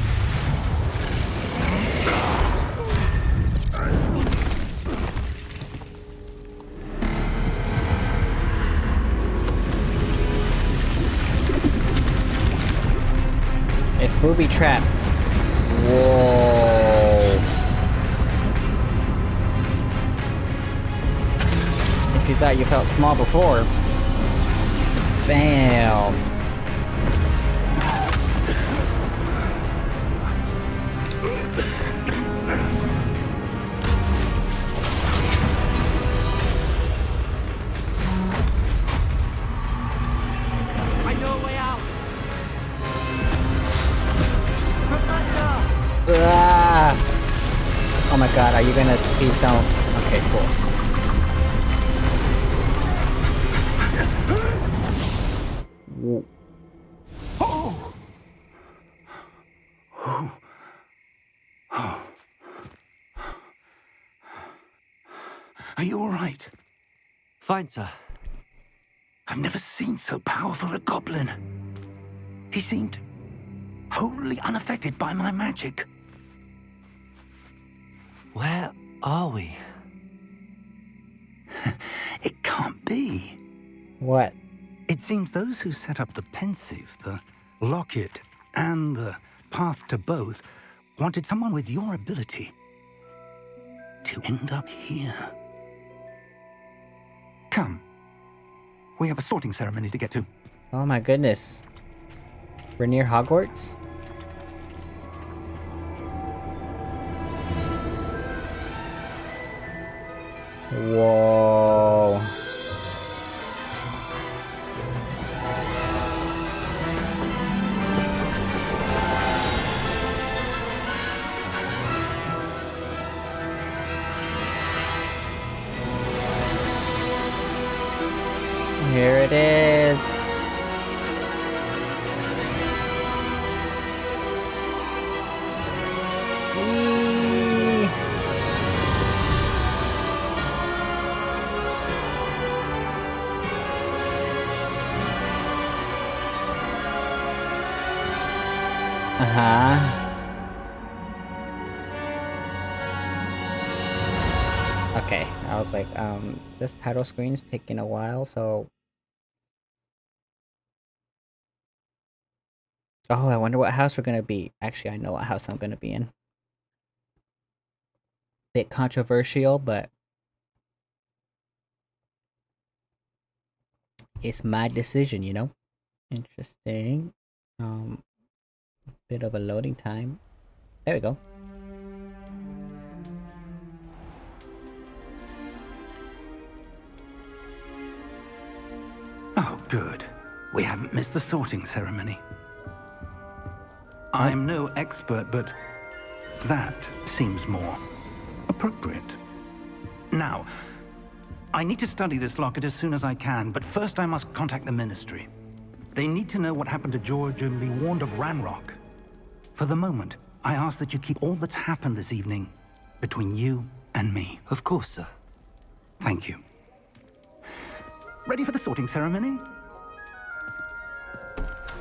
It's booby trap. Whoa. If you thought you felt small before. Bam. I know a way out. Professor! Ah! Oh my god, are you gonna... Please don't. Okay, cool. Whoa. Are you all right? Fine, sir. I've never seen so powerful a goblin. He seemed wholly unaffected by my magic. Where are we? It can't be. What? It seems those who set up the pensive, the locket, and the path to both wanted someone with your ability to end up here. Come. We have a sorting ceremony to get to. Oh my goodness. We're near Hogwarts? Whoa. Here it is. Whee! Uh-huh. Okay, I was like, this title screen is taking a while, so... Oh, I wonder what house we're gonna be. Actually, I know what house I'm gonna be in. Bit controversial, but... it's my decision, you know? Interesting. Bit of a loading time. There we go. Oh, good. We haven't missed the sorting ceremony. I'm no expert, but that seems more appropriate. Now, I need to study this locket as soon as I can, but first I must contact the Ministry. They need to know what happened to George and be warned of Ranrock. For the moment, I ask that you keep all that's happened this evening between you and me. Of course, sir. Thank you. Ready for the sorting ceremony?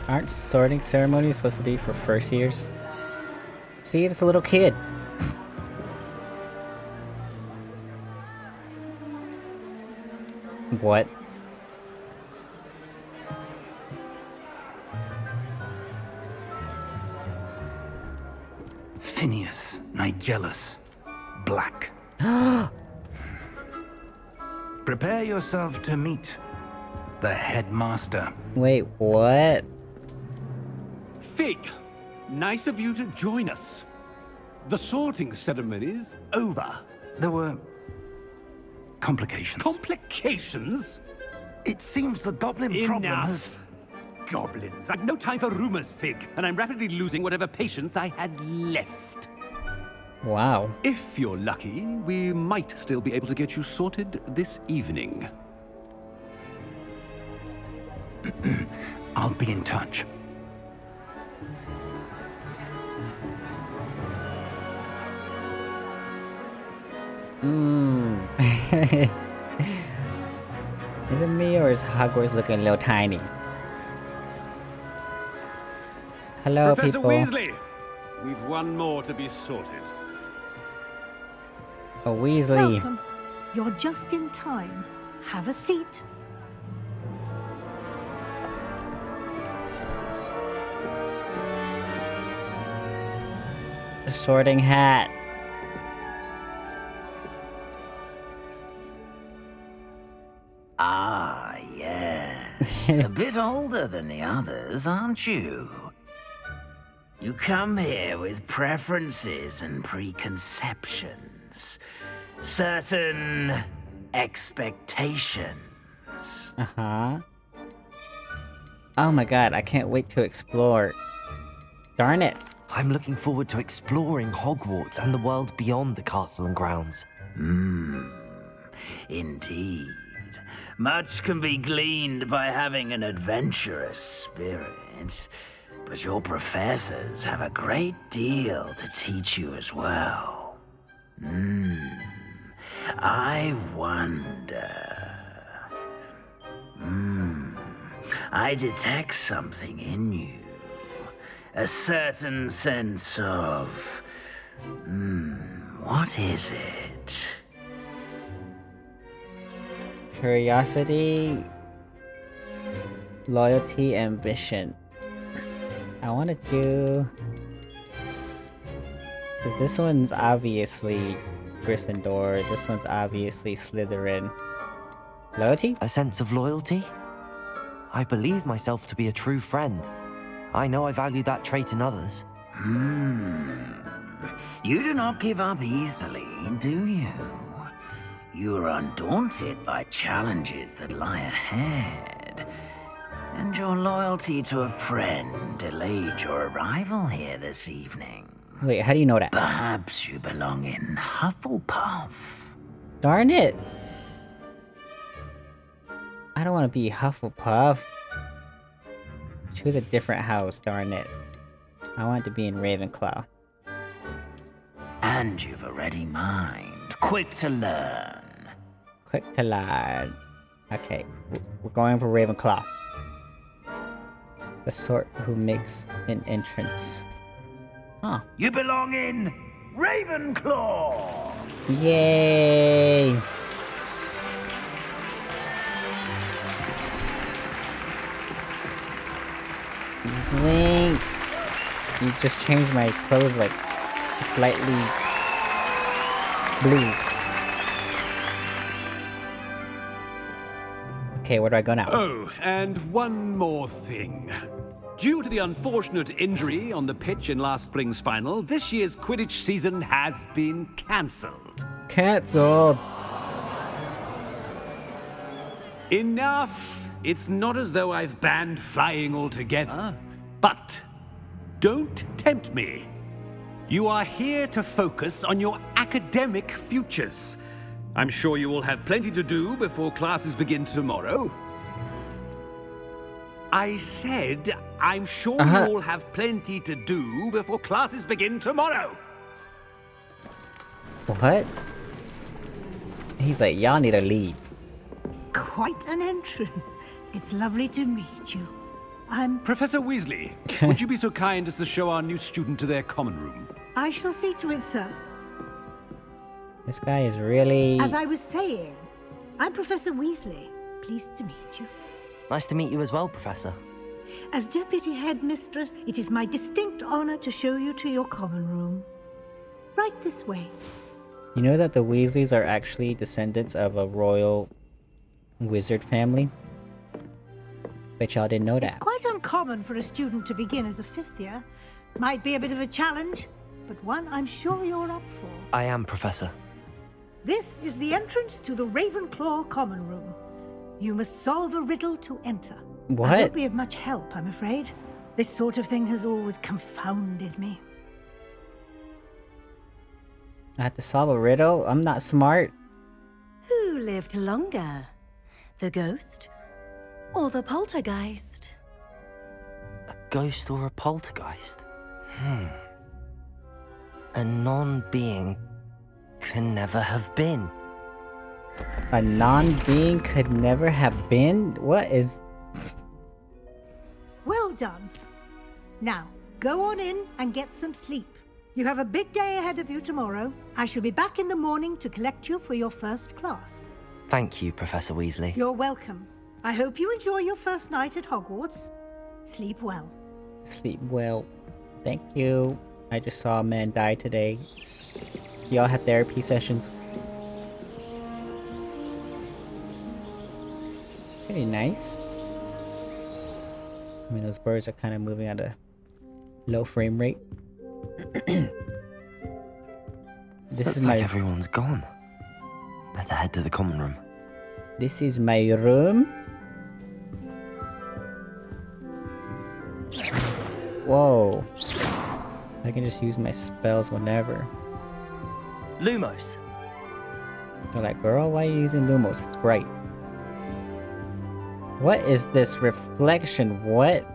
Aren't sorting ceremonies supposed to be for first years? See, it's a little kid. What? Phineas, Nigellus, Black. Prepare yourself to meet the headmaster. Wait, what? Fig, nice of you to join us. The sorting ceremony's over. There were complications. Complications? It seems the goblin problem has... Enough! Goblins. I've no time for rumors, Fig, and I'm rapidly losing whatever patience I had left. Wow. If you're lucky, we might still be able to get you sorted this evening. I'll be in touch. Is it me or is Hogwarts looking a little tiny? Hello, Professor people. Weasley! We've one more to be sorted. Oh, Weasley. Welcome. You're just in time. Have a seat. The Sorting Hat. Ah, yes. A bit older than the others, aren't you? You come here with preferences and preconceptions. Certain expectations. Uh-huh. Oh my god, I can't wait to explore. Darn it. I'm looking forward to exploring Hogwarts and the world beyond the castle and grounds. Indeed. Much can be gleaned by having an adventurous spirit, but your professors have a great deal to teach you as well. I wonder... I detect something in you. A certain sense of... what is it? Curiosity, loyalty, ambition. I want to do... Because this one's obviously Gryffindor, this one's obviously Slytherin. Loyalty? A sense of loyalty? I believe myself to be a true friend. I know I value that trait in others. You do not give up easily, do you? You are undaunted by challenges that lie ahead. And your loyalty to a friend delayed your arrival here this evening. Wait, how do you know that? Perhaps you belong in Hufflepuff. Darn it! I don't want to be Hufflepuff. Choose a different house, darn it. I want to be in Ravenclaw. And you've a ready mind, quick to learn. Quick to learn. Okay, we're going for Ravenclaw. The sort who makes an entrance. Huh. You belong in Ravenclaw! Yay! Zing! You just changed my clothes like slightly blue. Okay, where do I go now? Oh, and one more thing. Due to the unfortunate injury on the pitch in last spring's final, this year's Quidditch season has been cancelled. Cancelled! Enough! It's not as though I've banned flying altogether, but don't tempt me. You are here to focus on your academic futures. I'm sure you will have plenty to do before classes begin tomorrow. I said, I'm sure you all have plenty to do before classes begin tomorrow. What? He's like, y'all need to leave. Quite an entrance. It's lovely to meet you. I'm... Professor Weasley, would you be so kind as to show our new student to their common room? I shall see to it, sir. This guy is really... As I was saying, I'm Professor Weasley. pleased to meet you. Nice to meet you as well, Professor. As Deputy Headmistress, it is my distinct honor to show you to your common room. Right this way. You know that the Weasleys are actually descendants of a royal wizard family? Bet y'all didn't know that. It's quite uncommon for a student to begin as a 5th year. Might be a bit of a challenge, but one I'm sure you're up for. I am, Professor. This is the entrance to the Ravenclaw common room. You must solve a riddle to enter. What? I won't be of much help, I'm afraid. This sort of thing has always confounded me. I have to solve a riddle? I'm not smart. Who lived longer? The ghost or the poltergeist? A ghost or a poltergeist? A non-being can never have been. A non-being could never have been? What is... Well done. Now, go on in and get some sleep. You have a big day ahead of you tomorrow. I shall be back in the morning to collect you for your first class. Thank you, Professor Weasley. You're welcome. I hope you enjoy your first night at Hogwarts. Sleep well. Sleep well. Thank you. I just saw a man die today. Y'all have therapy sessions. Pretty nice. I mean, those birds are kind of moving at a low frame rate. Looks like everyone's gone. Better head to the common room. This is my room. Whoa. I can just use my spells whenever. Lumos. They're like, girl, why are you using Lumos? It's bright. What is this reflection? What?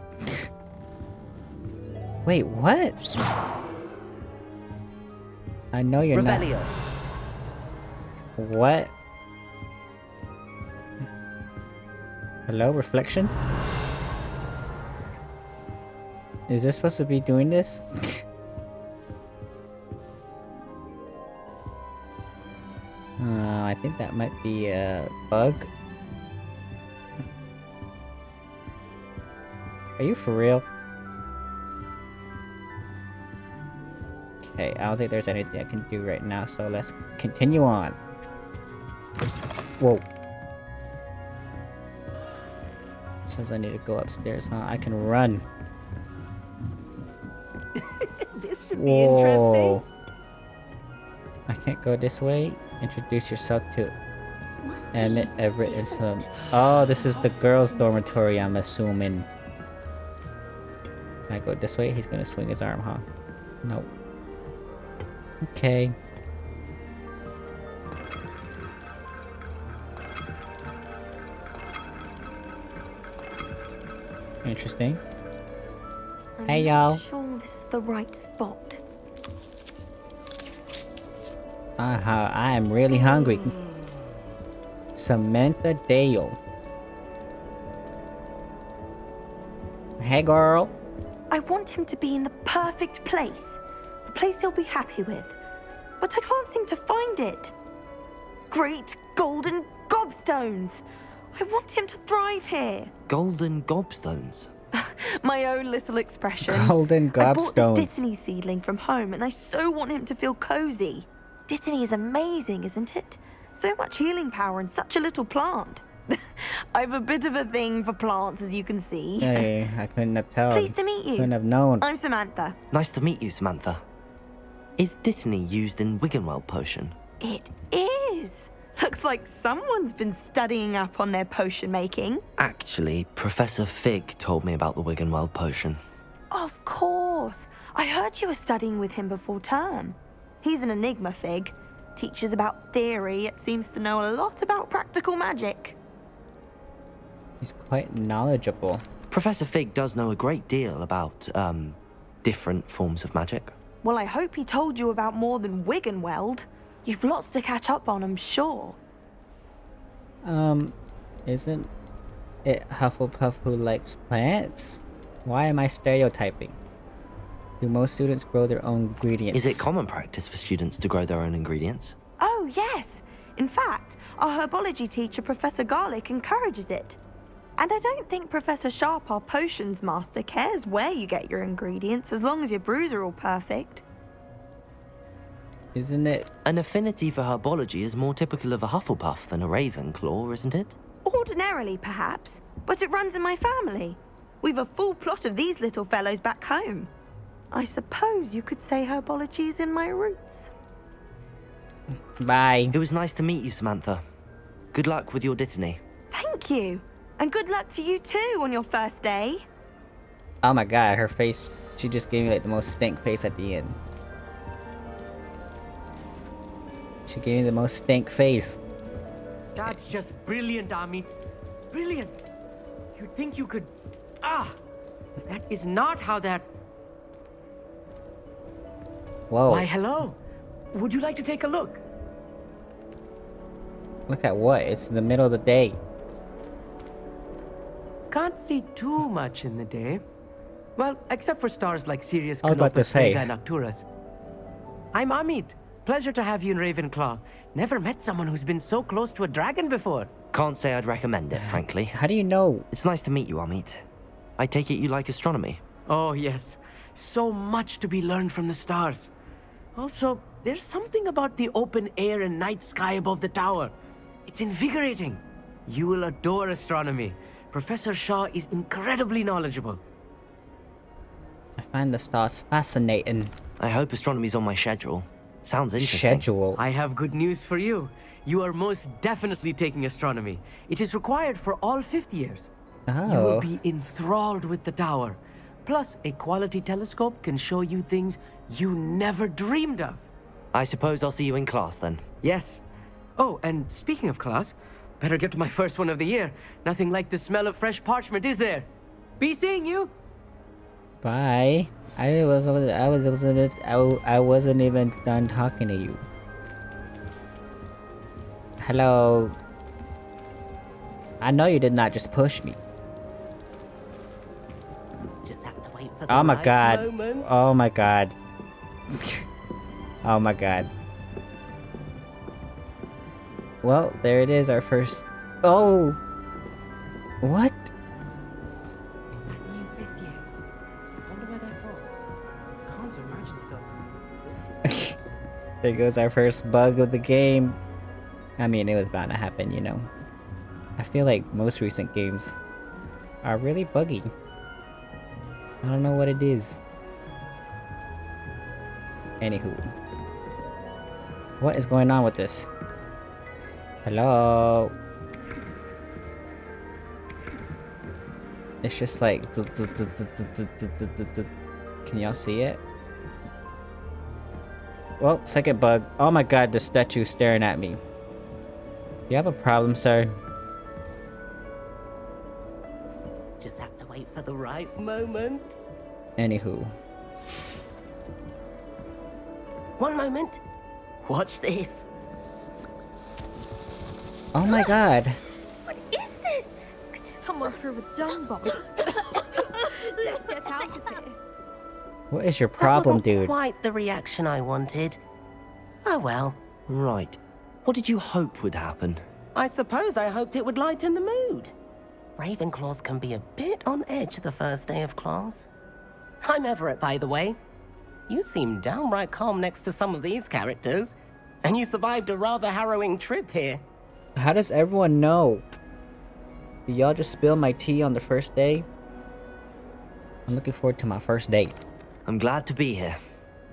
Wait, what? I know you're Revelio. not. What? Hello, reflection? Is this supposed to be doing this? I think that might be a bug. Are you for real? Okay, I don't think there's anything I can do right now, so let's continue on. Whoa. Says I need to go upstairs, huh? I can run. This should be interesting. I can't go this way. Introduce yourself to Emmett, Everett, and some. Oh, this is the girls' dormitory, I'm assuming. Can I go this way? He's gonna swing his arm, huh? Nope. Okay. Interesting. Hey, y'all. I'm sure this is the right spot. I am really hungry. Samantha Dale. Hey, girl. I want him to be in the perfect place. The place he'll be happy with. But I can't seem to find it. Great golden gobstones! I want him to thrive here. Golden gobstones? My own little expression. Golden I bought gobstones. this Dittany seedling from home and I so want him to feel cozy. Dittany is amazing, isn't it? So much healing power in such a little plant. I've a bit of a thing for plants, as you can see. Hey, I couldn't have told. Pleased to meet you. Couldn't have known. I'm Samantha. Nice to meet you, Samantha. Is Dittany used in Wiggenweld potion? It is. Looks like someone's been studying up on their potion making. Actually, Professor Fig told me about the Wiggenweld potion. Of course. I heard you were studying with him before term. He's an enigma, Fig. Teaches about theory, yet seems to know a lot about practical magic. He's quite knowledgeable. Professor Fig does know a great deal about, different forms of magic. Well, I hope he told you about more than Wiggenweld. You've lots to catch up on, I'm sure. Isn't it Hufflepuff who likes plants? Why am I stereotyping? Do most students grow their own ingredients? Is it common practice for students to grow their own ingredients? Oh, yes. In fact, our herbology teacher, Professor Garlick, encourages it. And I don't think Professor Sharp, our potions master, cares where you get your ingredients as long as your brews are all perfect. Isn't it? An affinity for herbology is more typical of a Hufflepuff than a Ravenclaw, isn't it? Ordinarily, perhaps, but it runs in my family. We've a full plot of these little fellows back home. I suppose you could say herbology is in my roots. Bye. It was nice to meet you, Samantha. Good luck with your dittany. Thank you. And good luck to you too on your first day. Oh my god, her face. She just gave me like the most stink face at the end. She gave me the most stink face. That's just brilliant, Amit. Brilliant. You'd think you could... Ah! That is not how that... Whoa. Why, hello. Would you like to take a look? Look at what? It's in the middle of the day. Can't see too much in the day. Well, except for stars like Sirius, I was about to Canopus, say. Vega, and Arcturus. I'm Amit. Pleasure to have you in Ravenclaw. Never met someone who's been so close to a dragon before. Can't say I'd recommend it, frankly. How do you know? It's nice to meet you, Amit. I take it you like astronomy? Oh, yes. So much to be learned from the stars. Also, there's something about the open air and night sky above the tower. It's invigorating. You will adore astronomy. Professor Shaw is incredibly knowledgeable. I find the stars fascinating. I hope astronomy's on my schedule. Sounds interesting. Schedule? I have good news for you. You are most definitely taking astronomy. It is required for all 5th years. Oh. You will be enthralled with the tower. Plus, a quality telescope can show you things you never dreamed of. I suppose I'll see you in class then. Yes. Oh, and speaking of class, better get to my first one of the year. Nothing like the smell of fresh parchment, is there? Be seeing you. Bye. I wasn't even done talking to you. Hello. I know you did not just push me. Just have to wait for the Oh my right god. moment. Oh my god. Oh my god. Well, there it is, our first... Oh! What? There goes our first bug of the game. I mean, it was bound to happen, you know. I feel like most recent games are really buggy. I don't know what it is. Anywho. What is going on with this? Hello? It's just like... Can y'all see it? Well, second bug. Oh my god, the statue's staring at me. You have a problem, sir? Just have to wait for the right moment. Anywho. One moment. Watch this. Oh my god. What is this? Someone threw a dung bomb. Let's get out of here. What is your problem, dude? Quite the reaction I wanted. Oh well. Right. What did you hope would happen? I suppose I hoped it would lighten the mood. Ravenclaws can be a bit on edge the first day of class. I'm Everett, by the way. You seem downright calm next to some of these characters, and you survived a rather harrowing trip here. How does everyone know? Did y'all just spill my tea on the first day? I'm looking forward to my first date. I'm glad to be here.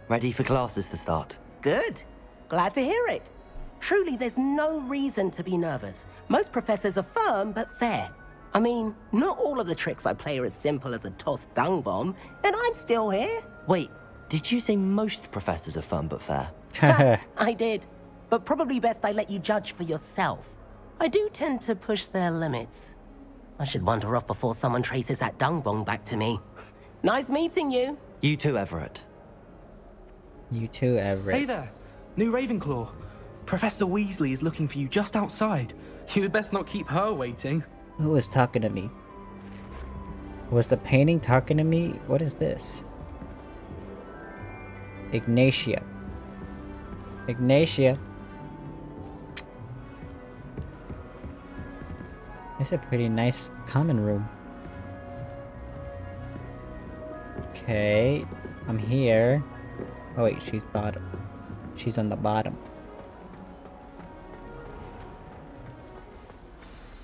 Ready for classes to start. Good. Glad to hear it. Truly, there's no reason to be nervous. Most professors are firm but fair. I mean, not all of the tricks I play are as simple as a tossed dung bomb, and I'm still here. Wait, did you say most professors are fun but fair? I did. But probably best I let you judge for yourself. I do tend to push their limits. I should wander off before someone traces that dung bomb back to me. Nice meeting you. You too, Everett. You too, Everett. Hey there, new Ravenclaw. Professor Weasley is looking for you just outside. You'd best not keep her waiting. Who was talking to me? Was the painting talking to me? What is this? Ignatia. Ignatia. It's a pretty nice common room. Okay, I'm here. Oh wait, she's bottom. She's on the bottom.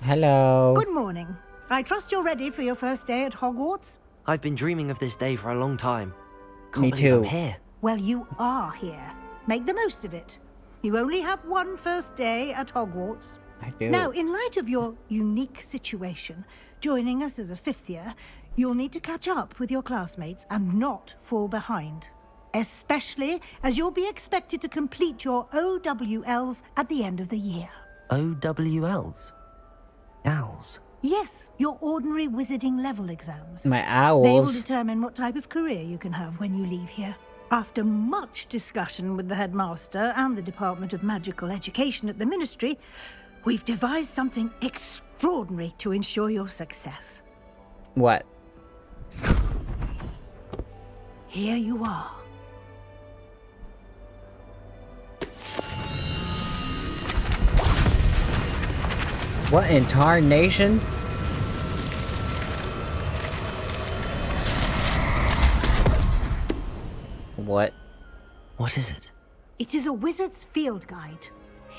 Hello. Good morning. I trust you're ready for your first day at Hogwarts? I've been dreaming of this day for a long time. Can't Me believe I'm too. here. Well, you are here. Make the most of it. You only have one first day at Hogwarts. I do. Now, in light of your unique situation, joining us as a fifth year, you'll need to catch up with your classmates and not fall behind. Especially as you'll be expected to complete your OWLs at the end of the year. OWLs? Owls? Yes, your ordinary wizarding level exams. My They will owls. determine what type of career you can have when you leave here. After much discussion with the headmaster and the Department of Magical Education at the Ministry, we've devised something extraordinary to ensure your success. What? Here you are. What in tarnation? What? What is it? It is a wizard's field guide.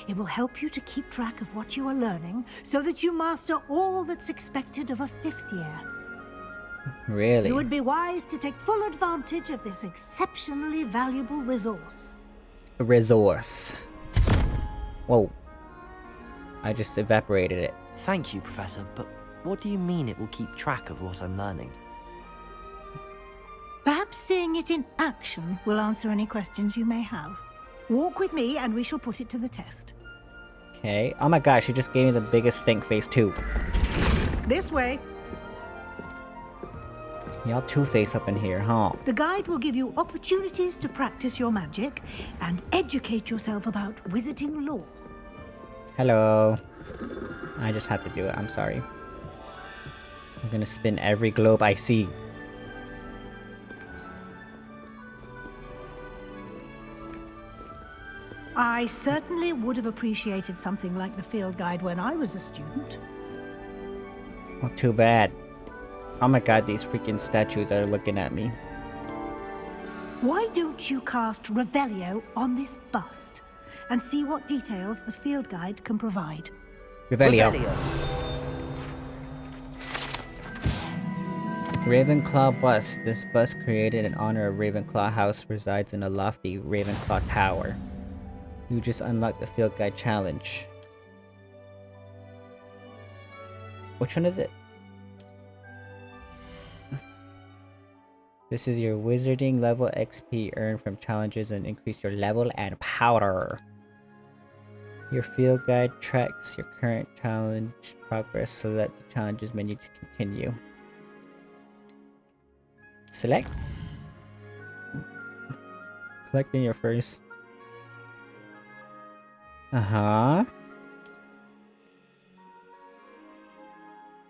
It will help you to keep track of what you are learning so that you master all that's expected of a fifth year. Really? You would be wise to take full advantage of this exceptionally valuable resource. Resource. Whoa. I just evaporated it. Thank you, Professor, but what do you mean it will keep track of what I'm learning? Perhaps seeing it in action will answer any questions you may have. Walk with me and we shall put it to the test. Okay. Oh my gosh, she just gave me the biggest stink face too. This way. Y'all two-face up in here, huh? The guide will give you opportunities to practice your magic and educate yourself about wizarding lore. Hello. I just have to do it, I'm sorry. I'm gonna spin every globe I see. I certainly would have appreciated something like the field guide when I was a student. Not too bad. Oh my god, these freaking statues are looking at me. Why don't you cast Revelio on this bust and see what details the field guide can provide? Revelio. Ravenclaw bust. This bust, created in honor of Ravenclaw House, resides in a lofty Ravenclaw tower. You just unlocked the field guide challenge. Which one is it? This is your wizarding level XP earned from challenges and increase your level and power. Your field guide tracks your current challenge progress. Select the challenges menu to continue. Select. Collecting your first. Uh-huh.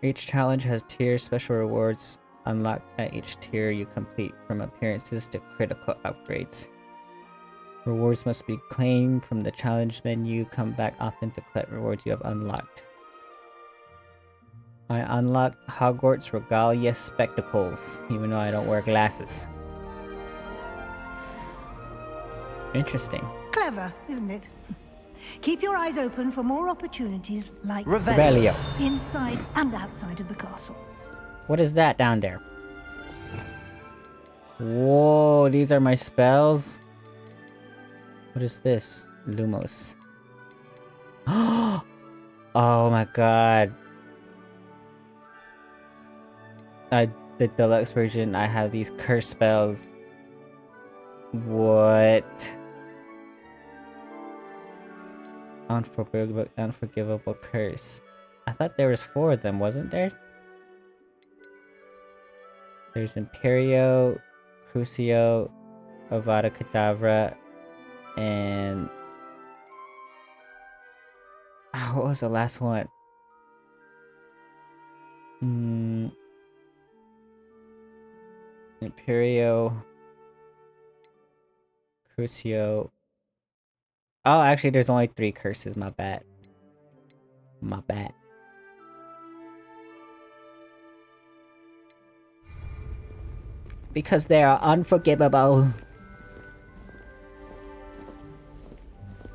Each challenge has tiers, special rewards unlocked at each tier you complete, from appearances to critical upgrades. Rewards must be claimed from the challenge menu. Come back often to collect rewards you have unlocked. I unlocked Hogwarts Regalia Spectacles, even though I don't wear glasses. Interesting. Clever, isn't it? Keep your eyes open for more opportunities like Revelio. inside and outside of the castle. What is that down there? Whoa, these are my spells? What is this? Lumos. Oh my god. The deluxe version, I have these curse spells. What? Unforgivable curse. I thought there was 4 of them, wasn't there? There's Imperio, Crucio, Avada Kedavra, and... Oh, what was the last one? Imperio, Crucio. Oh, actually, there's only 3 curses. My bad. My bad. Because they are unforgivable.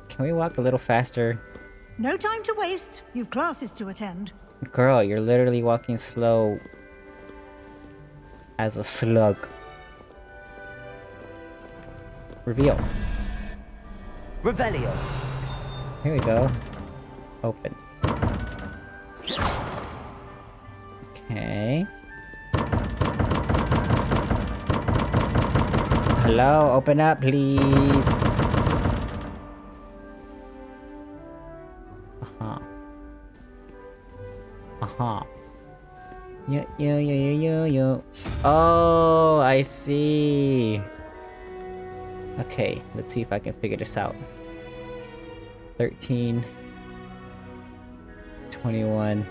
Can we walk a little faster? No time to waste. You've classes to attend. Girl, you're literally walking slow as a slug. Reveal. Revelio. Here we go. Open. Okay. Hello, open up, please. Yo. Oh, I see. Okay, let's see if I can figure this out. 13. 21.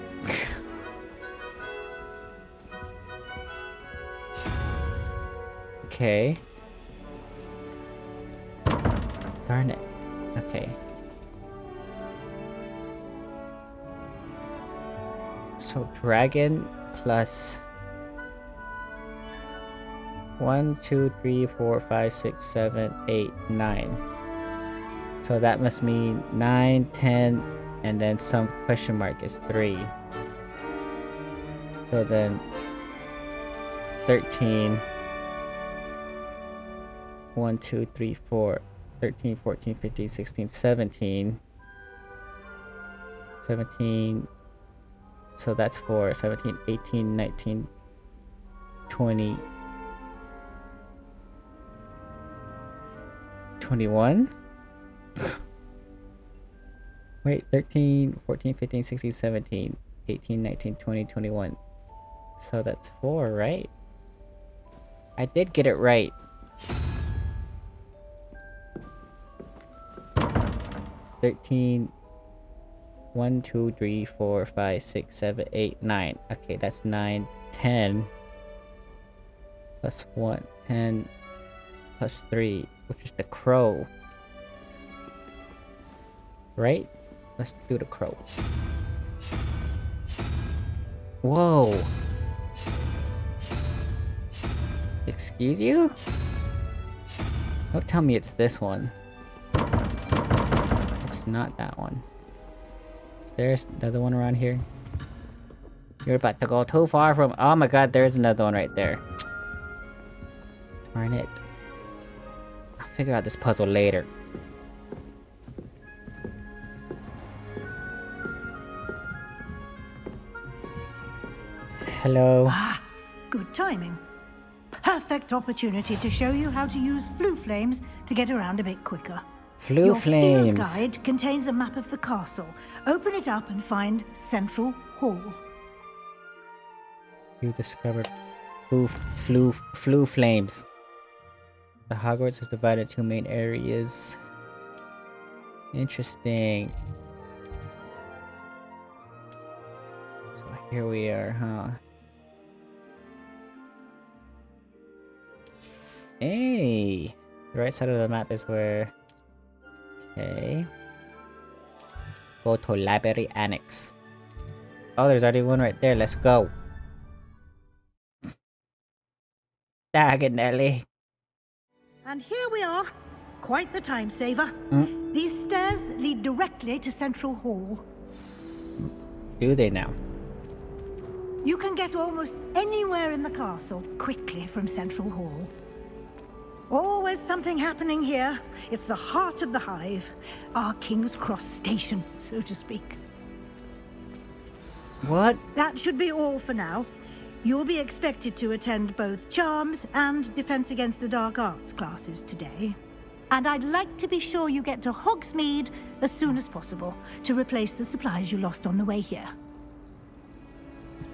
Okay. Darn it. Okay. So dragon plus 1, 2, 3, 4, 5, 6, 7, 8, 9. So that must mean 9, 10, and then some question mark is 3. So then 13. 1, 2, 3, 4, 13, 14, 15, 16, 17. 17. So that's 4, 17, 18, 19, 20, 21? Wait, 13, 14, 15, 16, 17, 18, 19, 20, 21. So that's 4, right? I did get it right. 13, 1, 2, 3, 4, 5, 6, 7, 8, 9. Okay, that's 9, 10. Plus 1, 10. Plus 3, which is the crow. Right? Let's do the crow. Whoa. Excuse you? Don't tell me it's this one. It's not that one. Is there another one around here? You're about to go too far from... Oh my god, there's another one right there. Darn it. I'll figure out this puzzle later. Hello. Ah, good timing. Perfect opportunity to show you how to use flue flames to get around a bit quicker. Flue flames. Your field guide contains a map of the castle. Open it up and find Central Hall. You discovered flue flames. The Hogwarts is divided into 2 main areas. Interesting. So here we are, huh? Hey! The right side of the map is where... Okay. Go to Library Annex. Oh, there's already one right there. Let's go. Diagonally. And here we are. Quite the time saver. These stairs lead directly to Central Hall. Do they now? You can get almost anywhere in the castle quickly from Central Hall. Always something happening here. It's the heart of the hive. Our King's Cross station, so to speak. What? That should be all for now. You'll be expected to attend both Charms and Defense Against the Dark Arts classes today. And I'd like to be sure you get to Hogsmeade as soon as possible to replace the supplies you lost on the way here.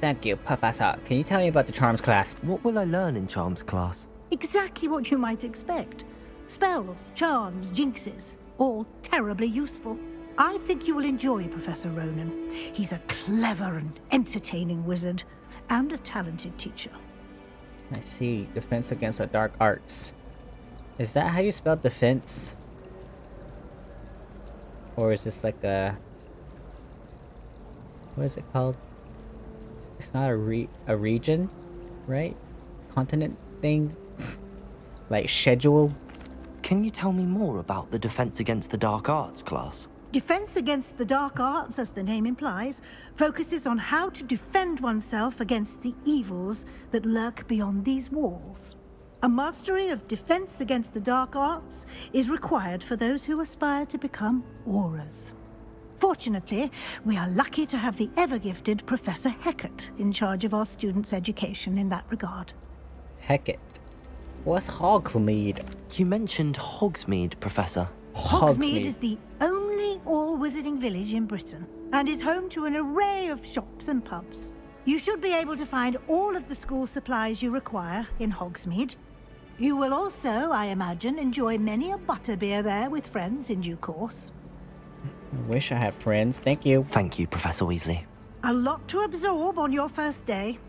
Thank you, Professor. Can you tell me about the Charms class? What will I learn in Charms class? Exactly what you might expect. Spells, charms, jinxes, all terribly useful. I think you will enjoy Professor Ronan. He's a clever and entertaining wizard, and a talented teacher. I see. Defense Against the Dark Arts. Is that how you spell defense? Or is this like a... What is it called? It's not a region, right? Continent thing? like schedule. Can you tell me more about the Defense Against the Dark Arts class? Defense Against the Dark Arts, as the name implies, focuses on how to defend oneself against the evils that lurk beyond these walls. A mastery of Defense Against the Dark Arts is required for those who aspire to become Aurors. Fortunately, we are lucky to have the ever-gifted Professor Hecat in charge of our students' education in that regard. Hecat? What's Hogsmeade? You mentioned Hogsmeade, Professor. Hogsmeade is the only all-wizarding village in Britain, and is home to an array of shops and pubs. You should be able to find all of the school supplies you require in Hogsmeade. You will also, I imagine, enjoy many a butterbeer there with friends in due course. I wish I had friends. Thank you. Thank you, Professor Weasley. A lot to absorb on your first day,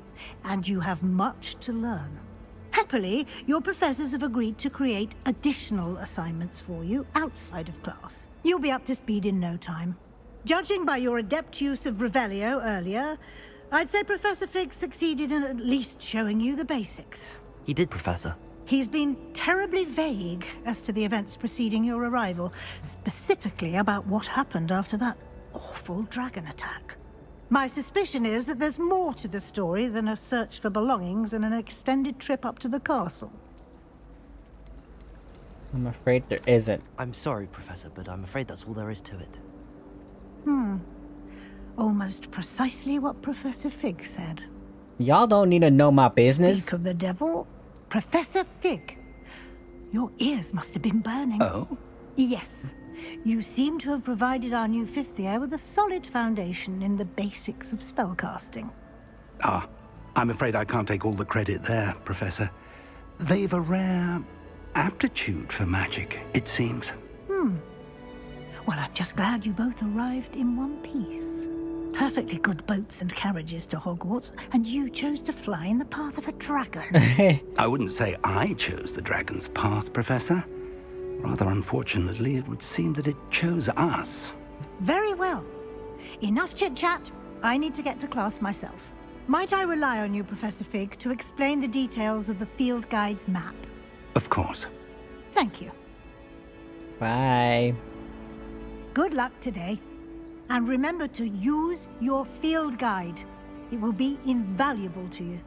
and you have much to learn. Happily, your professors have agreed to create additional assignments for you outside of class. You'll be up to speed in no time. Judging by your adept use of Revelio earlier, I'd say Professor Fig succeeded in at least showing you the basics. He did, Professor. He's been terribly vague as to the events preceding your arrival, specifically about what happened after that awful dragon attack. My suspicion is that there's more to the story than a search for belongings and an extended trip up to the castle. I'm afraid there isn't. I'm sorry, Professor, but I'm afraid that's all there is to it. Almost precisely what Professor Fig said. Y'all don't need to know my business. Speak of the devil, Professor Fig. Your ears must have been burning. Oh? Yes. You seem to have provided our new fifth year with a solid foundation in the basics of spellcasting. Ah, I'm afraid I can't take all the credit there, Professor. They've a rare aptitude for magic, it seems. Well, I'm just glad you both arrived in one piece. Perfectly good boats and carriages to Hogwarts, and you chose to fly in the path of a dragon. I wouldn't say I chose the dragon's path, Professor. Rather unfortunately, it would seem that it chose us. Very well. Enough chit-chat. I need to get to class myself. Might I rely on you, Professor Fig, to explain the details of the field guide's map? Of course. Thank you. Bye. Good luck today. And remember to use your field guide. It will be invaluable to you.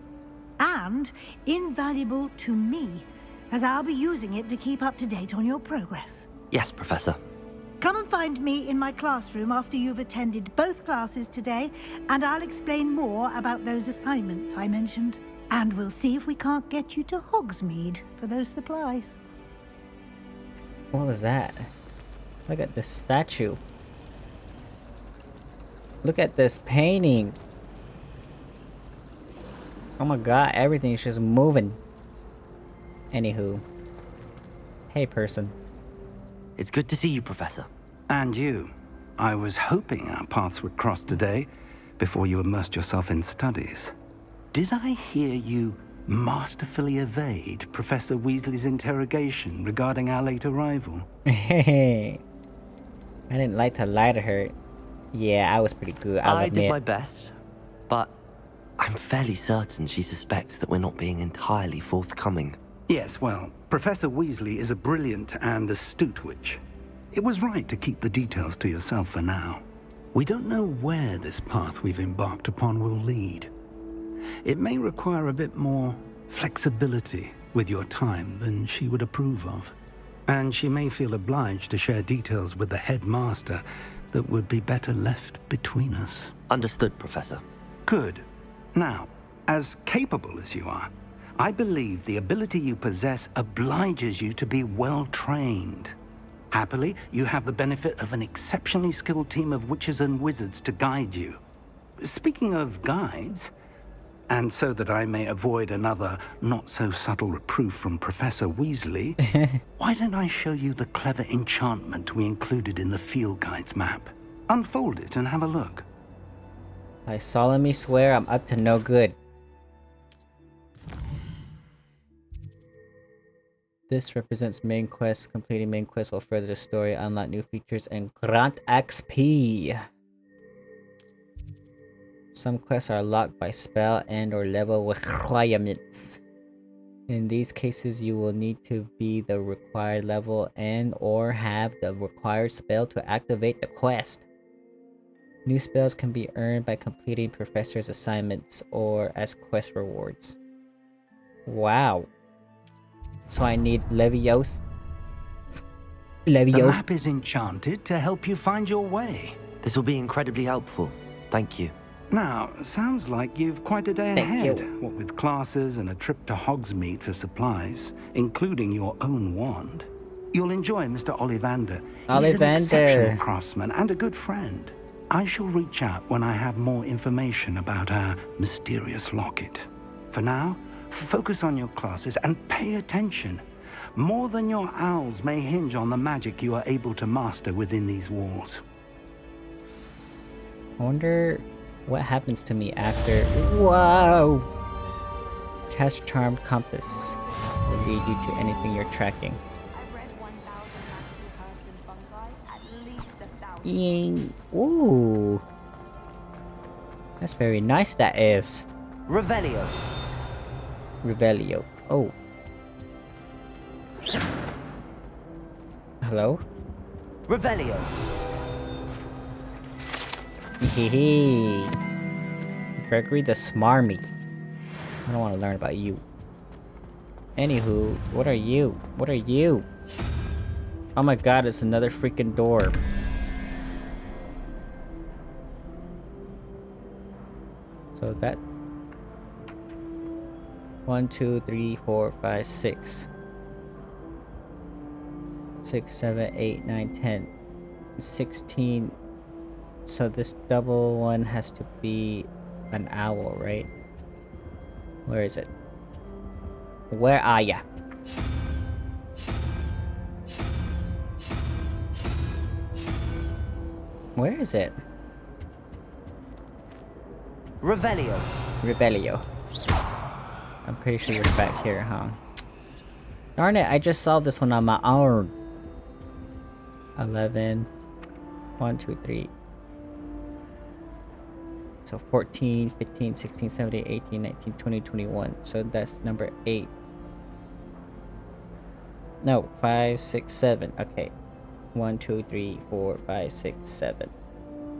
And invaluable to me, as I'll be using it to keep up to date on your progress. Yes, Professor. Come and find me in my classroom after you've attended both classes today, and I'll explain more about those assignments I mentioned. And we'll see if we can't get you to Hogsmeade for those supplies. What was that? Look at this statue. Look at this painting. Oh my god, everything's just moving. Anywho. Hey, person. It's good to see you, Professor. And you. I was hoping our paths would cross today, before you immersed yourself in studies. Did I hear you masterfully evade Professor Weasley's interrogation regarding our late arrival? Hey. I didn't like to lie to her. Yeah, I was pretty good, I'll I admit. did my best, but I'm fairly certain she suspects that we're not being entirely forthcoming. Yes, well, Professor Weasley is a brilliant and astute witch. It was right to keep the details to yourself for now. We don't know where this path we've embarked upon will lead. It may require a bit more flexibility with your time than she would approve of. And she may feel obliged to share details with the headmaster that would be better left between us. Understood, Professor. Good. Now, as capable as you are, I believe the ability you possess obliges you to be well-trained. Happily, you have the benefit of an exceptionally skilled team of witches and wizards to guide you. Speaking of guides, and so that I may avoid another not-so-subtle reproof from Professor Weasley, why don't I show you the clever enchantment we included in the field guide's map? Unfold it and have a look. I solemnly swear I'm up to no good. This represents main quests. Completing main quests will further the story, unlock new features, and grant XP. Some quests are locked by spell and or level requirements. In these cases, you will need to be the required level and or have the required spell to activate the quest. New spells can be earned by completing professor's assignments or as quest rewards. Wow. So I need Leviosa. The map is enchanted to help you find your way. This will be incredibly helpful. Thank you. Now, sounds like you've quite a day Thank ahead. you. What with classes and a trip to Hogsmeade for supplies, including your own wand. You'll enjoy Mr. Ollivander. He's an exceptional craftsman and a good friend. I shall reach out when I have more information about our mysterious locket. For now, focus on your classes and pay attention. More than your owls may hinge on the magic you are able to master within these walls. I wonder what happens to me after. Whoa! Cast Charmed Compass will lead you to anything you're tracking. Ying. Ooh. That's very nice, that is. Revelio. Revelio. Oh. Hello? Revelio. Hehe. Gregory the Smarmy. I don't want to learn about you. Anywho, what are you? What are you? Oh my god, it's another freaking door. So that 1, 2, 3, 4, 5, 6. 6, 7, 8, 9, 10. 16. So this double one has to be an owl, right? Where is it? Where are ya? Where is it? Revelio. Revelio. I'm pretty sure you're back here, huh? Darn it, I just solved this one on my own. 11. 1, 2, 3. So 14, 15, 16, 17, 18, 19, 20, 21. So that's number 8. No, 5, 6, 7. Okay. 1, 2, 3, 4, 5, 6, 7.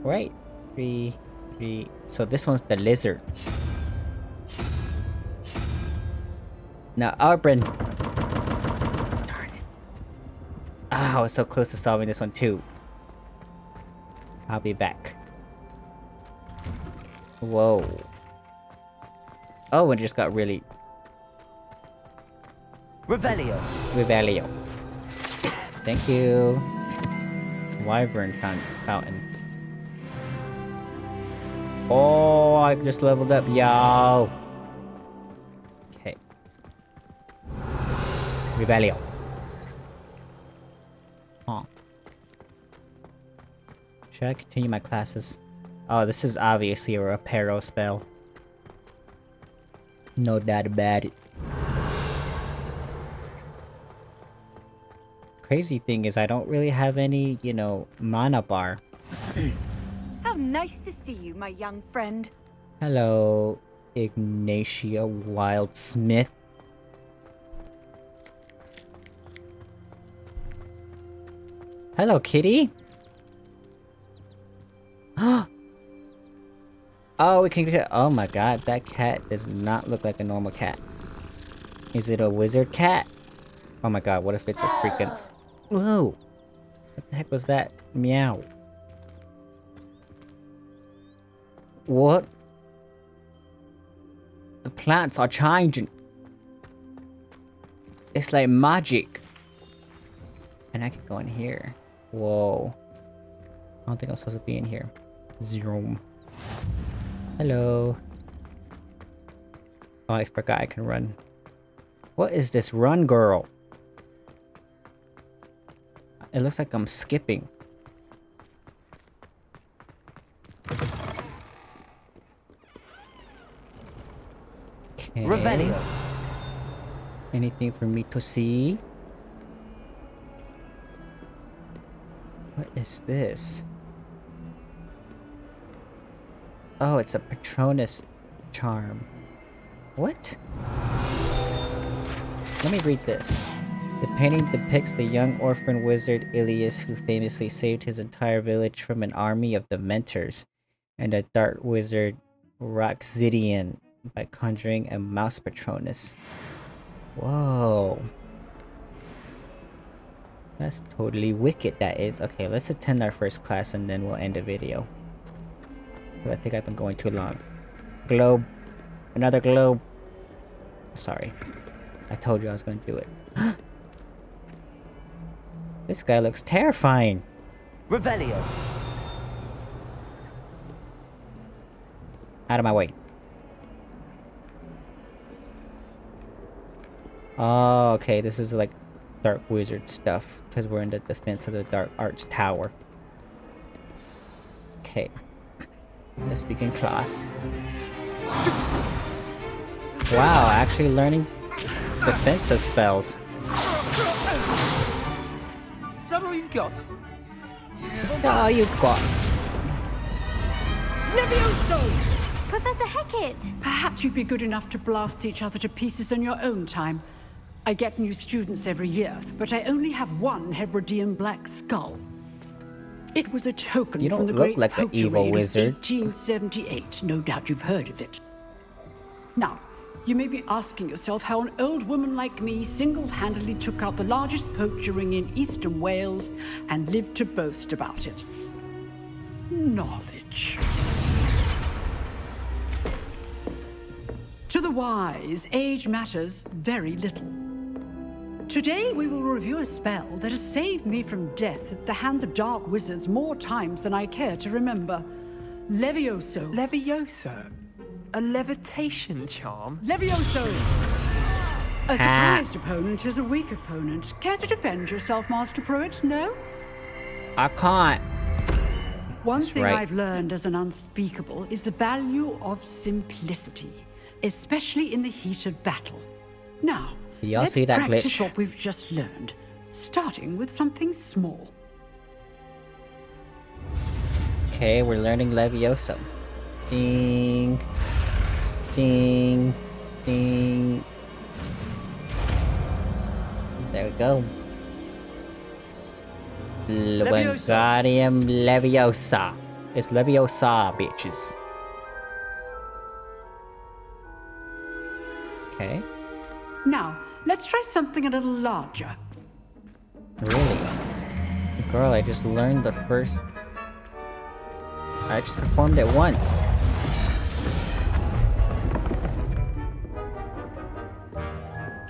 Right. 3, 3. So this one's the lizard. Now, Arbrin. Darn it. Ah, I was so close to solving this one too. I'll be back. Whoa. Oh, it just got really... Revelio. Revelio. Thank you. Wyvern fountain. Oh, I just leveled up, y'all. Okay. Revelio. Huh. Should I continue my classes? Oh, this is obviously a reparo spell. No doubt about it. Crazy thing is I don't really have any, you know, mana bar. How nice to see you, my young friend. Hello, Ignatia Wildsmith. Hello, kitty. Oh, we can get... Oh my god, that cat does not look like a normal cat. Is it a wizard cat? Oh my god, what if it's a freaking... Whoa! What the heck was that? Meow. What? The plants are changing. It's like magic. And I can go in here. Whoa. I don't think I'm supposed to be in here. Zoom. Hello. Oh, I forgot I can run. What is this run, girl? It looks like I'm skipping. Okay. Revelio. Anything for me to see? What is this? Oh, it's a Patronus charm. What? Let me read this. The painting depicts the young orphan wizard Ilias, who famously saved his entire village from an army of Dementors, and the dark wizard Roxidian by conjuring a mouse patronus. Whoa. That's totally wicked, that is. Okay, let's attend our first class and then we'll end the video. I think I've been going too long. Globe. Another globe. Sorry. I told you I was going to do it. This guy looks terrifying. Revelio. Out of my way. Oh, okay. This is like dark wizard stuff because we're in the defense of the dark arts tower. Okay. Let's begin class. Wow, actually learning defensive spells. Is that all you've got? Is that all you've got? Levioso! Professor Hecat! Perhaps you'd be good enough to blast each other to pieces in your own time. I get new students every year, but I only have one Hebridean black skull. It was a token from the great like an evil wizard. 1878. No doubt you've heard of it. Now, you may be asking yourself how an old woman like me single-handedly took out the largest poacher ring in eastern Wales and lived to boast about it. Knowledge. To the wise, age matters very little. Today we will review a spell that has saved me from death at the hands of dark wizards more times than I care to remember. Levioso. Levioso? A levitation charm? Levioso! A surprised opponent is a weak opponent. Care to defend yourself, Master Pruitt? No? I can't. One That's thing right. I've learned as an unspeakable is the value of simplicity, especially in the heat of battle. Now, Y'all let's see that practice glitch? what we've just learned, starting with something small. Okay, we're learning Levioso. Ding. Ding. Ding. There we go. Wingardium Leviosa. It's Leviosa, bitches. Okay. Now, let's try something a little larger. Really? Girl, I just learned the first... I just performed it once.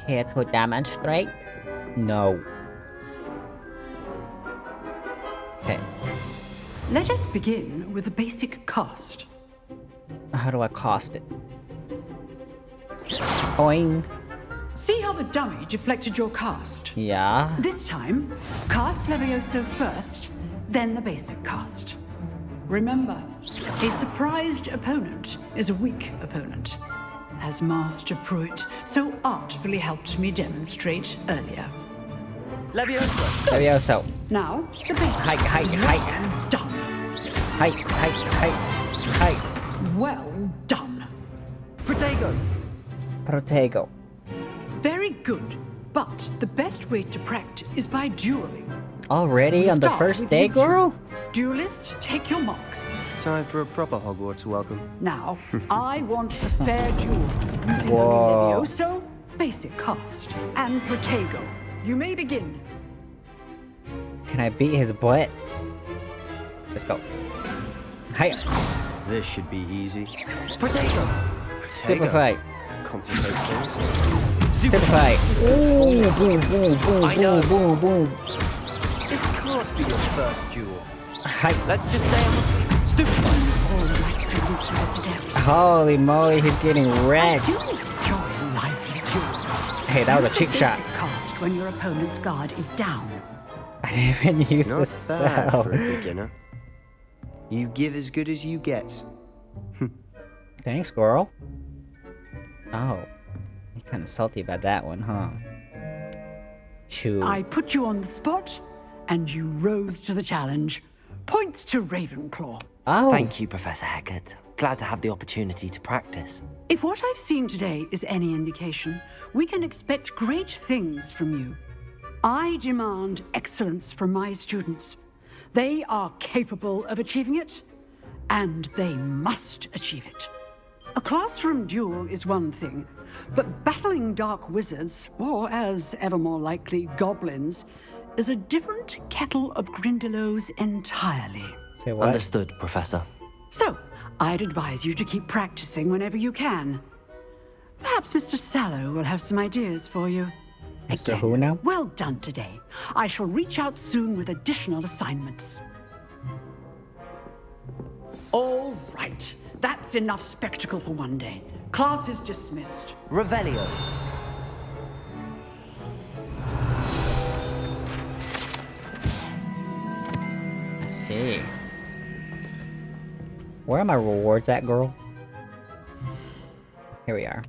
Care to demonstrate? No. Okay. Let us begin with a basic cast. How do I cost it? Boing. See how the dummy deflected your cast? Yeah. This time, cast Levioso first, then the basic cast. Remember, a surprised opponent is a weak opponent, as Master Pruitt so artfully helped me demonstrate earlier. Levioso! Levioso. Now, the basic. Hike, hike, hike. Done. Hike, hike, hike, hike. Well done. Protego! Protego. Very good, but the best way to practice is by dueling. Already We'll on the start first with day, you two. girl? Duelists, take your marks. Time for a proper Hogwarts welcome. Now, I want a fair duel using Whoa. only Levioso, basic cast, and Protego. You may begin. Can I beat his butt? Let's go. Hiya. This should be easy. Protego! Stupefy. Complicates things. Stupefy. Ooh, boom, boom, boom, I know. boom, boom, boom. This can't be your first duel. Hi. Let's just say I'm stupefy. All my students listen out. Holy moly, he's getting wrecked. You enjoy a lively duel. Hey, that was a Use cheap the shot. basic cast when your opponent's guard is down. I didn't even use Not the bad spell. for a beginner. You give as good as you get. Thanks, girl. Oh. You're kind of salty about that one, huh? Chew. I put you on the spot, and you rose to the challenge. Points to Ravenclaw. Oh. Thank you, Professor Hecat. glad to have the opportunity to practice. If what I've seen today is any indication, we can expect great things from you. I demand excellence from my students. They are capable of achieving it, and they must achieve it. A classroom duel is one thing, but battling dark wizards, or as ever more likely, goblins, is a different kettle of Grindylows entirely. Say what? Understood, Professor. So, I'd advise you to keep practicing whenever you can. Perhaps Mr. Sallow will have some ideas for you. Mr. Who now? Well done today. I shall reach out soon with additional assignments. All right. That's enough spectacle for one day. Class is dismissed. Revelio. I see. Where are my rewards at, girl? Here we are.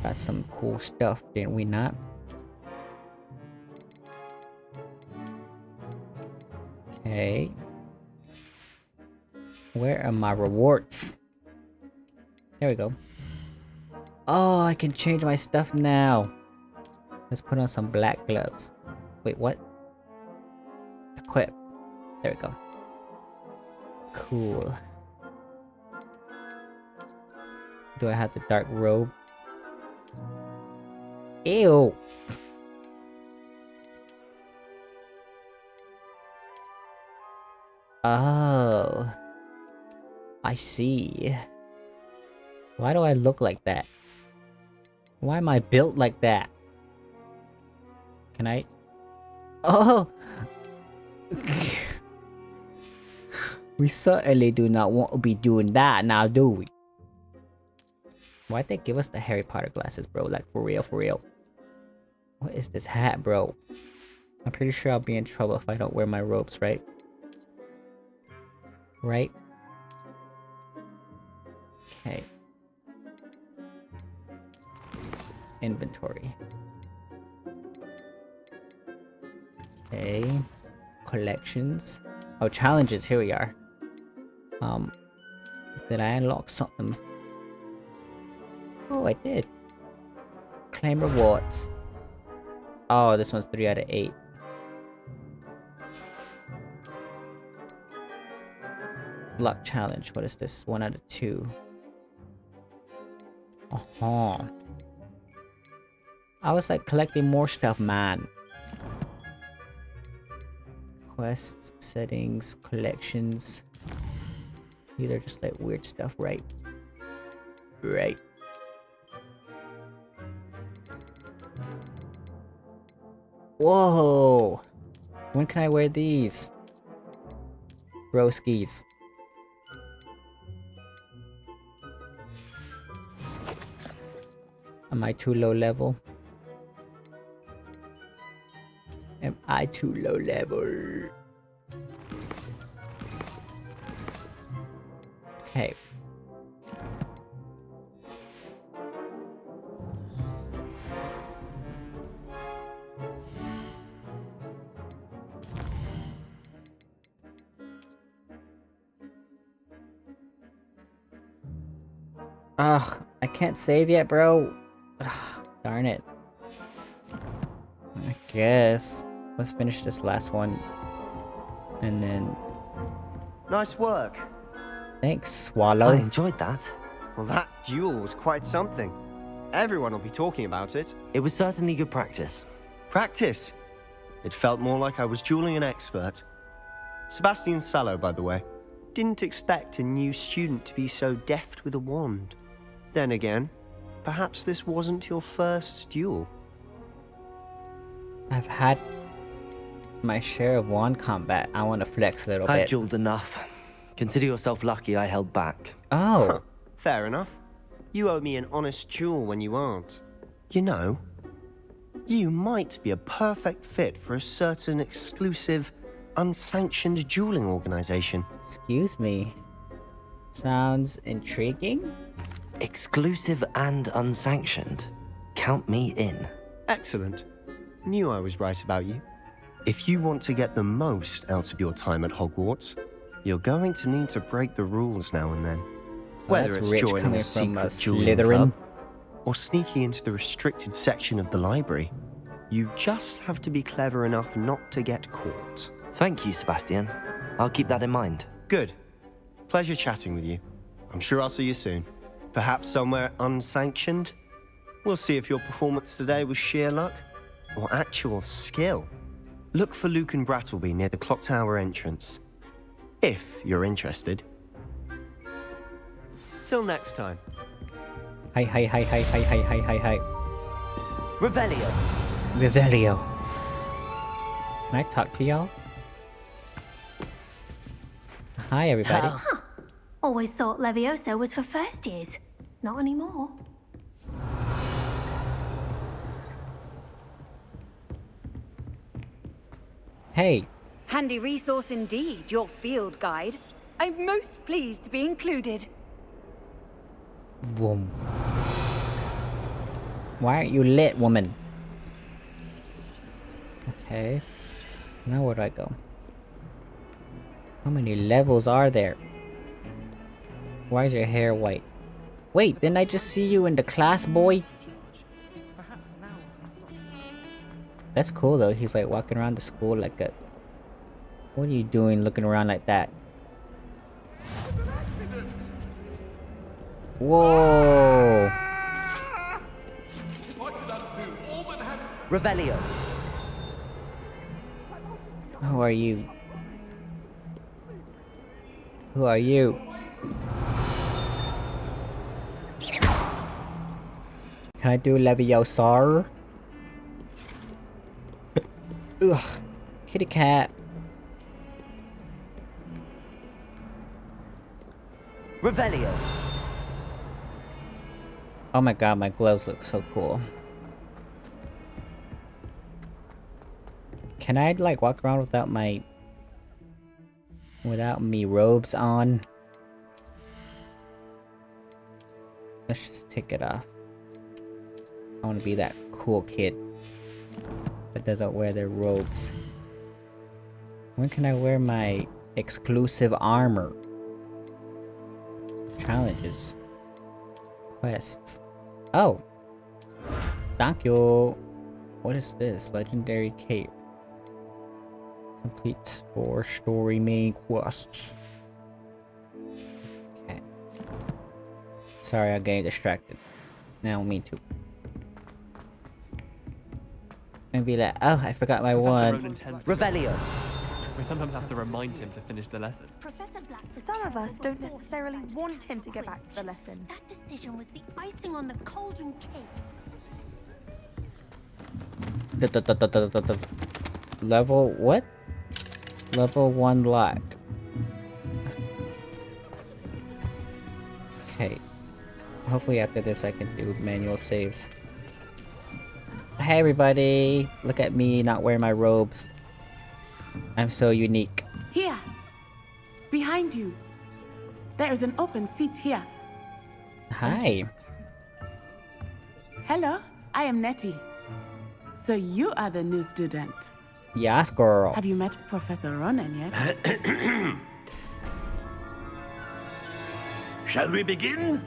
Got some cool stuff, didn't we not? Okay. Where are my rewards? There we go. Oh, I can change my stuff now. Let's put on some black gloves. Wait, what? Equip. There we go. Cool. Do I have the dark robe? Ew! Oh. I see. Why do I look like that? Why am I built like that? Can I? Oh! We certainly do not want to be doing that now, do we? Why'd they give us the Harry Potter glasses, bro? Like, for real, for real. What is this hat, bro? I'm pretty sure I'll be in trouble if I don't wear my robes, right? Right? Okay. Inventory. Okay. Collections. Oh, challenges. Here we are. Did I unlock something? Oh, I did. Claim rewards. Oh, this one's 3 out of 8. Luck challenge. What is this? 1 out of 2. I was like collecting more stuff, man. Quests, settings, collections. These are just like weird stuff, right? Right. Whoa! When can I wear these? Broskies. Am I too low level? Am I too low level? Okay. Ugh, I can't save yet, bro. Ugh, darn it. I guess. Let's finish this last one. And then... Nice work. Thanks, Swallow. I enjoyed that. Well, that duel was quite something. Everyone will be talking about it. It was certainly good practice. Practice? It felt more like I was dueling an expert. Sebastian Sallow, by the way. Didn't expect a new student to be so deft with a wand. Then again, perhaps this wasn't your first duel. I've had my share of wand combat. I want to flex a little bit. I've dueled enough. Consider yourself lucky I held back. Oh. Fair enough. You owe me an honest duel when you aren't. You know, you might be a perfect fit for a certain exclusive, unsanctioned dueling organization. Excuse me. Sounds intriguing? Exclusive and unsanctioned. Count me in. Excellent. Knew I was right about you. If you want to get the most out of your time at Hogwarts, You're going to need to break the rules now and then. Well, Whether that's it's rich joining coming a from a secret dueling Slytherin. club or sneaking into the restricted section of the library. You just have to be clever enough not to get caught. Thank you, Sebastian. I'll keep that in mind. Good. Pleasure chatting with you. I'm sure I'll see you soon. Perhaps somewhere unsanctioned? We'll see if your performance today was sheer luck or actual skill. Look for Luke and Brattleby near the clock tower entrance. If you're interested. Till next time. Hi. Revelio. Revelio. Can I talk to y'all? Hi, everybody. Huh. Always thought Levioso was for first years. Not anymore. Hey. Handy resource indeed, your field guide. I'm most pleased to be included. Vroom. Why aren't you lit, woman? Okay. Now where do I go? How many levels are there? Why is your hair white? Wait, didn't I just see you in the class, boy? That's cool though, he's like walking around the school like a... What are you doing looking around like that? Whoa! Revelio. Who are you? Who are you? Can I do Leviosa? Ugh. Kitty cat. Revelio. Oh my god, my gloves look so cool. Can I like walk around without my... without me robes on? Let's just take it off. I want to be that cool kid that doesn't wear their robes. When can I wear my exclusive armor? Challenges. Quests. Oh! Thank you! What is this? Legendary cape. Complete 4 story main quests. Okay. Sorry, I'm getting distracted. Now me too. And be like, oh, I forgot my one. Revelio. We sometimes have to remind him to finish the lesson. Professor Black. Some of us don't necessarily want him to get back to the lesson. That decision was the icing on the cauldron cake. Level what? Level 1 lock. Okay. Hopefully after this I can do manual saves. Hey everybody! Look at me not wearing my robes. I'm so unique. Here. Behind you. There's an open seat here. Hi. Hello, I am Nettie. So you are the new student. Yes, girl. Have you met Professor Ronan yet? Shall we begin?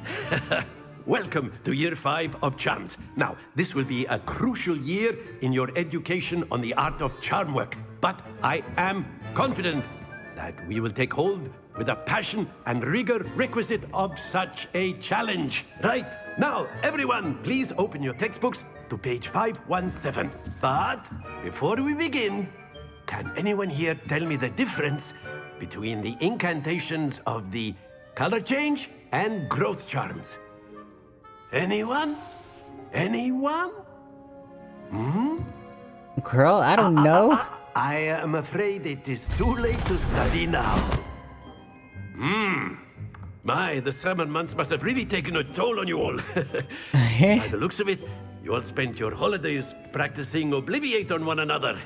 Welcome to Year 5 of Charms. Now, this will be a crucial year in your education on the art of charm work, but I am confident that we will take hold with the passion and rigor requisite of such a challenge. Right, now, everyone, please open your textbooks to page 517. But before we begin, can anyone here tell me the difference between the incantations of the color change and growth charms? Anyone? Anyone? Hmm? Girl, I don't know. I am afraid it is too late to study now. My, the summer months must have really taken a toll on you all. By the looks of it, you all spent your holidays practicing Obliviate on one another.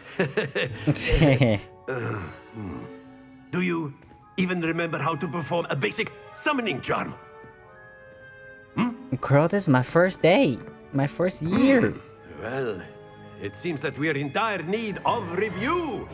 Do you even remember how to perform a basic summoning charm? Girl, this is my first day. My first year. Well, it seems that we are in dire need of review.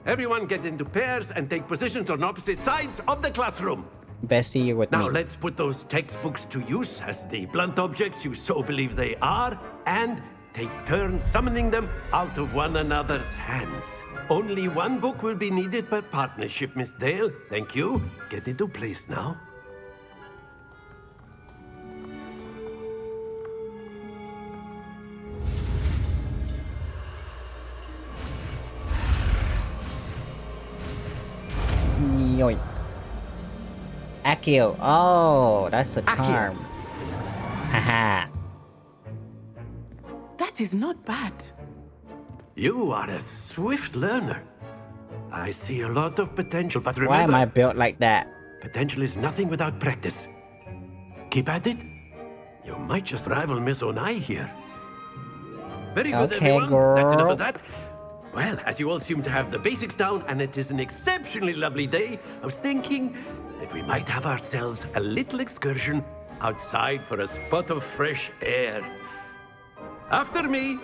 Everyone get into pairs and take positions on opposite sides of the classroom. Bestie, you're with Now me. let's put those textbooks to use as the blunt objects you so believe they are, and take turns summoning them out of one another's hands. Only one book will be needed per partnership, Miss Dale. Thank you. Get into place now. Yoink. Accio. Oh, that's a charm. Haha. That is not bad. You are a swift learner. I see a lot of potential, but remember... Why am I built like that? Potential is nothing without practice. Keep at it. You might just rival Miss Onai here. Very good, Okay, everyone. girl. That's enough of that. Well, as you all seem to have the basics down, and it is an exceptionally lovely day, I was thinking that we might have ourselves a little excursion outside for a spot of fresh air. After me.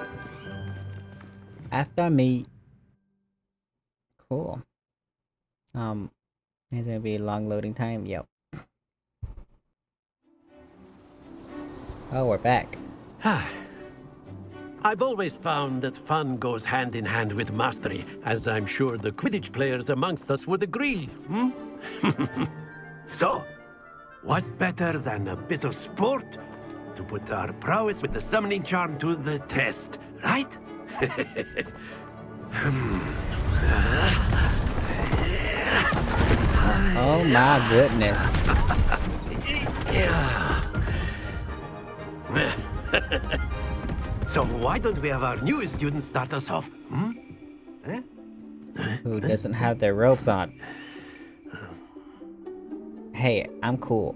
After me. Cool. There's gonna be a long loading time. Yep. Oh, we're back. I've always found that fun goes hand in hand with mastery, as I'm sure the Quidditch players amongst us would agree, So, what better than a bit of sport to put our prowess with the summoning charm to the test, right? Oh my goodness. So why don't we have our newest student start us off? Who doesn't have their robes on? Hey, I'm cool.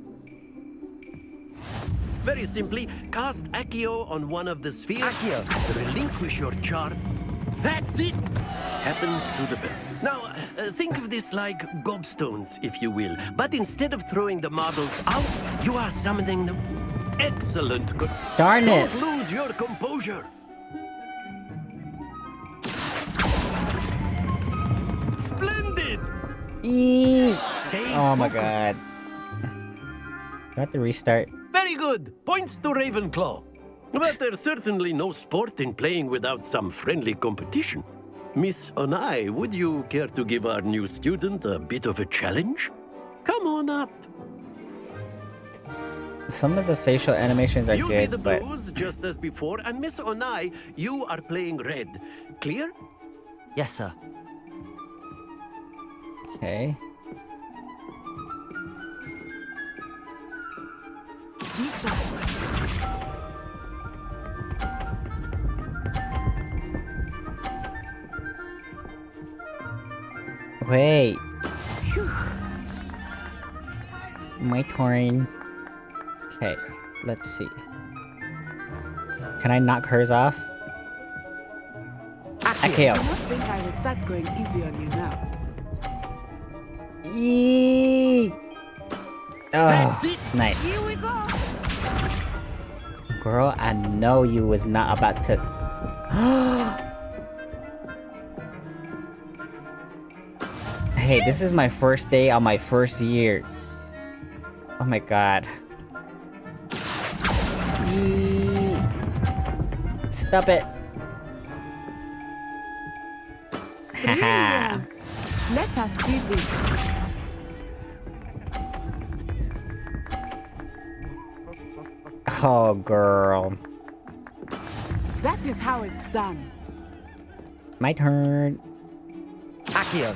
Very simply, cast Accio on one of the spheres. Accio! Relinquish your charm. That's it! Happens to the best. Now, think of this like gobstones, if you will. But instead of throwing the marbles out, you are summoning them. Excellent. Darn it. Don't lose your composure. Splendid! Stay Oh my focused. god. Do I have to restart? Very good. Points to Ravenclaw. But there's certainly no sport in playing without some friendly competition. Miss Onai, would you care to give our new student a bit of a challenge? Come on up. Some of the facial animations are You be the good, but blues just as before, and Miss Onai, you are playing red. Clear? Yes, sir. okay. Wait. My turn. Okay, let's see. Can I knock hers off? I Accio. do not think I will start going easy on you now. Yee! That's Oh, it. nice. Here we go. Girl, I know you was not about to. Hey, this is my first day on my first year. Oh my god. Yee. Stop it. Haha. Let us see this. Oh, girl. That is how it's done. My turn. Accio.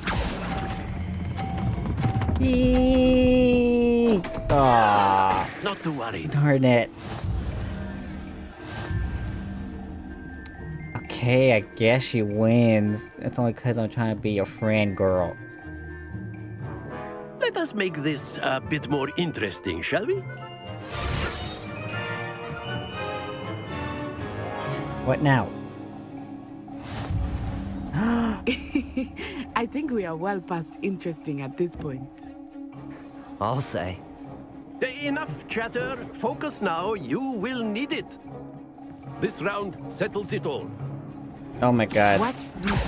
Yee. Aw. Not to worry. Darn it. Okay, I guess she wins. It's only because I'm trying to be your friend, girl. Let us make this a bit more interesting, shall we? What now? I think we are well past interesting at this point. I'll say. Enough chatter. Focus now. You will need it. This round settles it all. Oh my god. Watch this.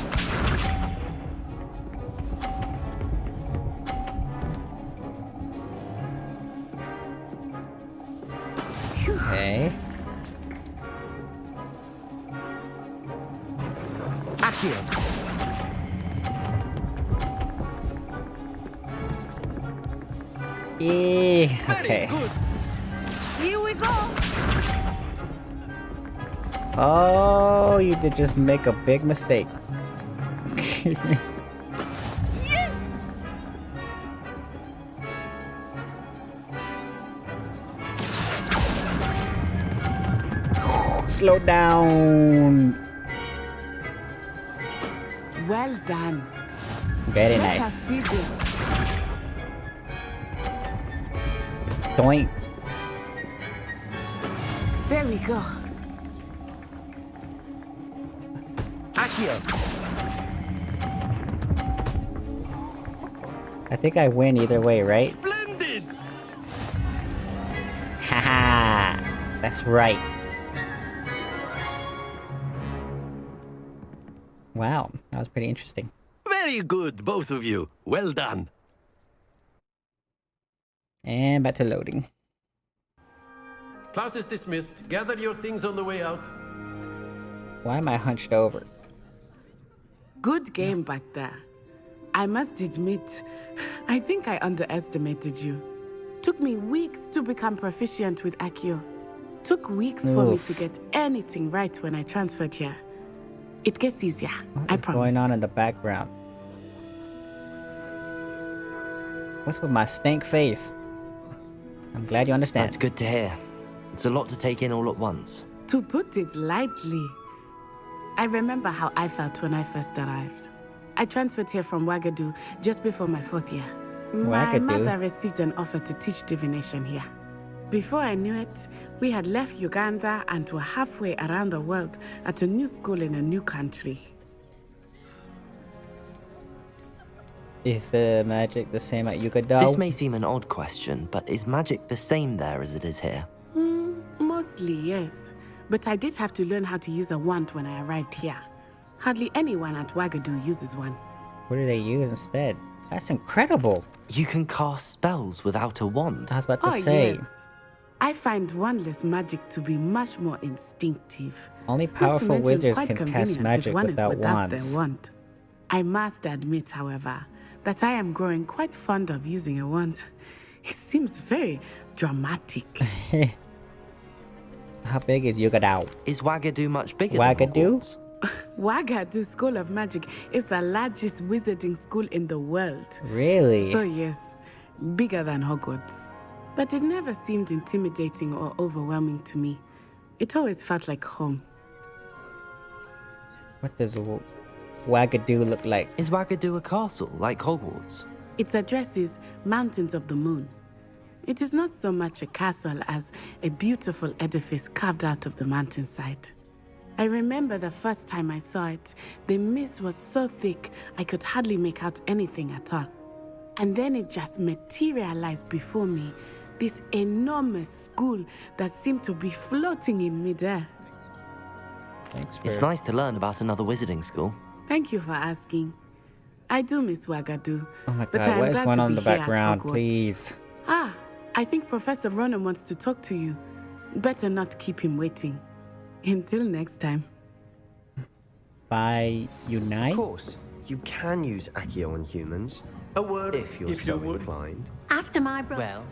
Okay. Accio. Okay. Here we go. Oh, you did just make a big mistake. Yes. Slow down. Well done. Very Let us nice. see this. Doink. There we go. Accio. I think I win either way, right? Splendid! Haha. That's right. Wow, that was pretty interesting. Very good, both of you. Well done. And back to loading. Class is dismissed. Gather your things on the way out. Why am I hunched over? Good game back there. I must admit, I think I underestimated you. Took me weeks to become proficient with Accio. Took weeks for me to get anything right when I transferred here. It gets easier, I What's promise. going on in the background? What's with my stank face? I'm glad you understand. That's good to hear. It's a lot to take in all at once. To put it lightly, I remember how I felt when I first arrived. I transferred here from Wagadu just before my 4th year. My Wagadu? mother received an offer to teach divination here. Before I knew it, we had left Uganda and were halfway around the world at a new school in a new country. Is the magic the same at Uganda? This may seem an odd question, but is magic the same there as it is here? Mostly, yes. But I did have to learn how to use a wand when I arrived here. Hardly anyone at Wagadu uses one. What do they use instead? That's incredible. You can cast spells without a wand. I was about to say. Yes. I find wandless magic to be much more instinctive. Only Not to powerful mention wizards quite can cast convenient if magic one is without wands. their wand. I must admit, however, that I am growing quite fond of using a wand. It seems very dramatic. How big is Uganda? Is Wagadu much bigger Wagadu? than Hogwarts? Wagadu School of Magic is the largest wizarding school in the world. Really? So yes, bigger than Hogwarts. But it never seemed intimidating or overwhelming to me. It always felt like home. What does Wagadu look like? Is Wagadu a castle, like Hogwarts? Its address is Mountains of the Moon. It is not so much a castle as a beautiful edifice carved out of the mountainside. I remember the first time I saw it, the mist was so thick I could hardly make out anything at all. And then it just materialized before me, this enormous school that seemed to be floating in midair. Thanks for... It's nice to learn about another wizarding school. Thank you for asking. I do miss Wagadu. Oh my but god, I am what is glad going to on in be the here at background? Hogwarts. Please. Ah, I think Professor Ronan wants to talk to you. Better not keep him waiting. Until next time. By Unite? Of course, you can use Accio on humans. A word if you're so inclined. After my brother. Well,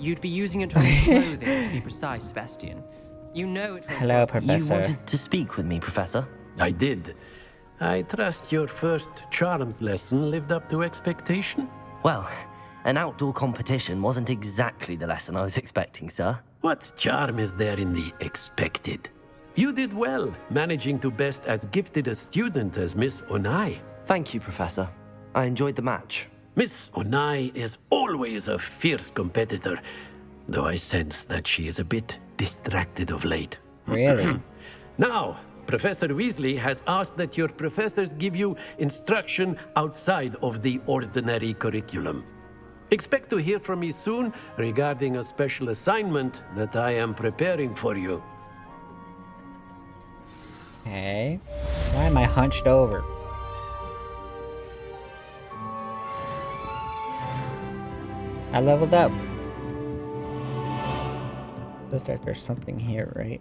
you'd be using it on clothing, to be precise, Sebastian. You know it. Hello, Professor. You wanted to speak with me, Professor? I did. I trust your first charms lesson lived up to expectation? Well, an outdoor competition wasn't exactly the lesson I was expecting, sir. What charm is there in the expected? You did well, managing to best as gifted a student as Miss Onai. Thank you, Professor. I enjoyed the match. Miss Onai is always a fierce competitor, though I sense that she is a bit distracted of late. Really? Now, Professor Weasley has asked that your professors give you instruction outside of the ordinary curriculum. Expect to hear from me soon regarding a special assignment that I am preparing for you. Okay. Why am I hunched over? I leveled up. Looks like there's something here, right?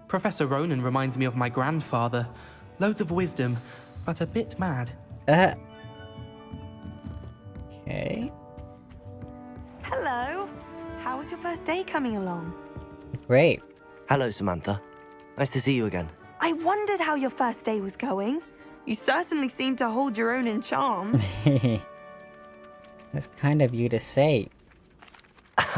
Professor Ronan reminds me of my grandfather. Loads of wisdom, but a bit mad. Okay. Hello. How was your first day coming along? Great. Hello, Samantha. Nice to see you again. I wondered how your first day was going. You certainly seem to hold your own in charms. That's kind of you to say.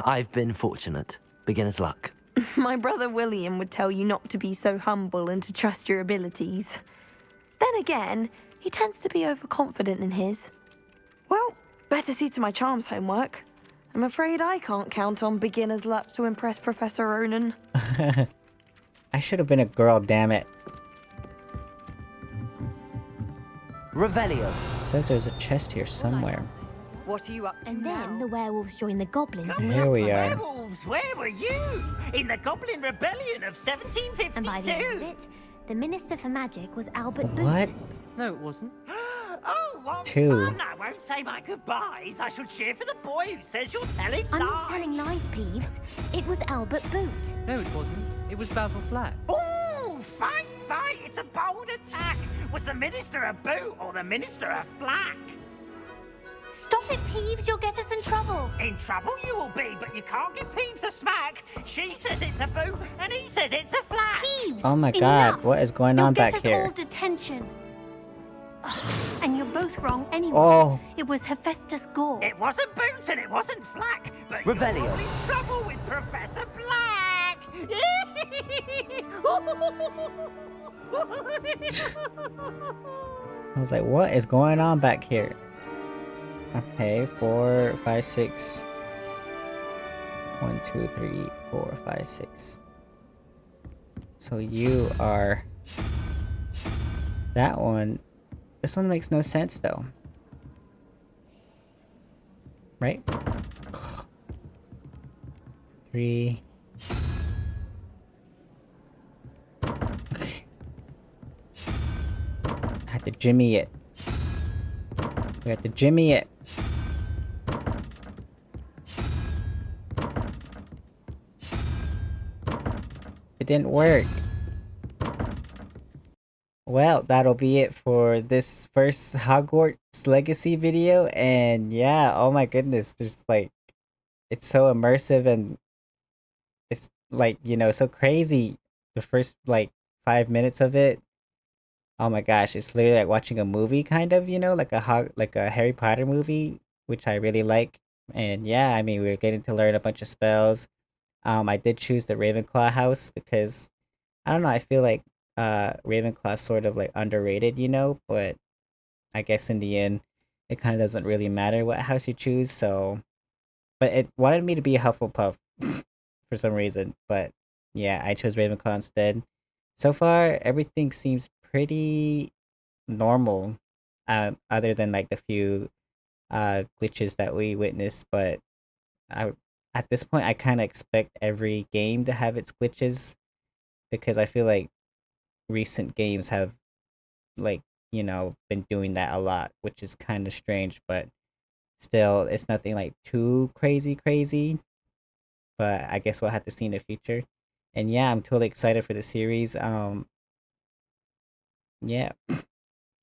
I've been fortunate. Beginner's luck. My brother William would tell you not to be so humble and to trust your abilities. Then again, he tends to be overconfident in his. Well, better see to my charms homework. I'm afraid I can't count on beginner's luck to impress Professor Ronan. I should have been a girl, damn it. Revelio. It says there's a chest here somewhere. What are you up to And now? then the werewolves join the goblins in the Here we are. Werewolves, where were you? In the Goblin Rebellion of 1752? And by the end of it, the Minister for Magic was Albert Boot. What? No, it wasn't. Oh, what 2. fun! I won't say my goodbyes. I shall cheer for the boy who says you're telling I'm lies. not telling lies, Peeves. It was Albert Boot. No, it wasn't. It was Basil Flack. Ooh, fight! It's a bold attack. Was the Minister a boot or the Minister a flack? Stop it, Peeves. You'll get us in trouble. In trouble you will be, but you can't give Peeves a smack. She says it's a boot, and he says it's a flack. Peeves! Oh my enough. god, what is going You'll on get back us here? all detention. Ugh, and you're both wrong anyway. Oh. It was Hephaestus Gore. It wasn't boot and it wasn't flack, but Revelio. you're all in trouble with Professor Black. I was like, what is going on back here? Okay, 4, 5, 6. 1, 2, 3, 4, 5, 6. So you are that one. This one makes no sense though. Right? 3. Okay. I had to jimmy it. We have to jimmy it. It didn't work. Well, that'll be it for this first Hogwarts Legacy video. And yeah, oh my goodness, there's like, it's so immersive and it's like, you know, so crazy. The first like 5 minutes of it. Oh my gosh, it's literally like watching a movie kind of, you know, like a Harry Potter movie, which I really like. And yeah, I mean, we're getting to learn a bunch of spells. I did choose the Ravenclaw house because I don't know, I feel like Ravenclaw's sort of like underrated, you know, but I guess in the end it kind of doesn't really matter what house you choose. So, but it wanted me to be a Hufflepuff for some reason, but yeah, I chose Ravenclaw instead. So far everything seems pretty normal, other than like the few glitches that we witnessed, but at this point I kind of expect every game to have its glitches because I feel like recent games have, like, you know, been doing that a lot, which is kind of strange, but still it's nothing like too crazy, but I guess we'll have to see in the future. And yeah, I'm totally excited for the series. Yeah, I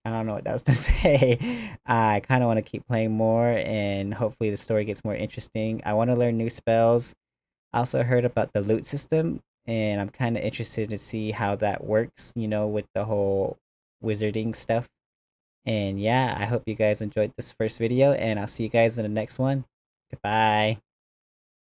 don't know what else to say. I kind of want to keep playing more and hopefully the story gets more interesting. I want to learn new spells. I also heard about the loot system and I'm kind of interested to see how that works, you know, with the whole wizarding stuff. And yeah, I hope you guys enjoyed this first video and I'll see you guys in the next one. Goodbye.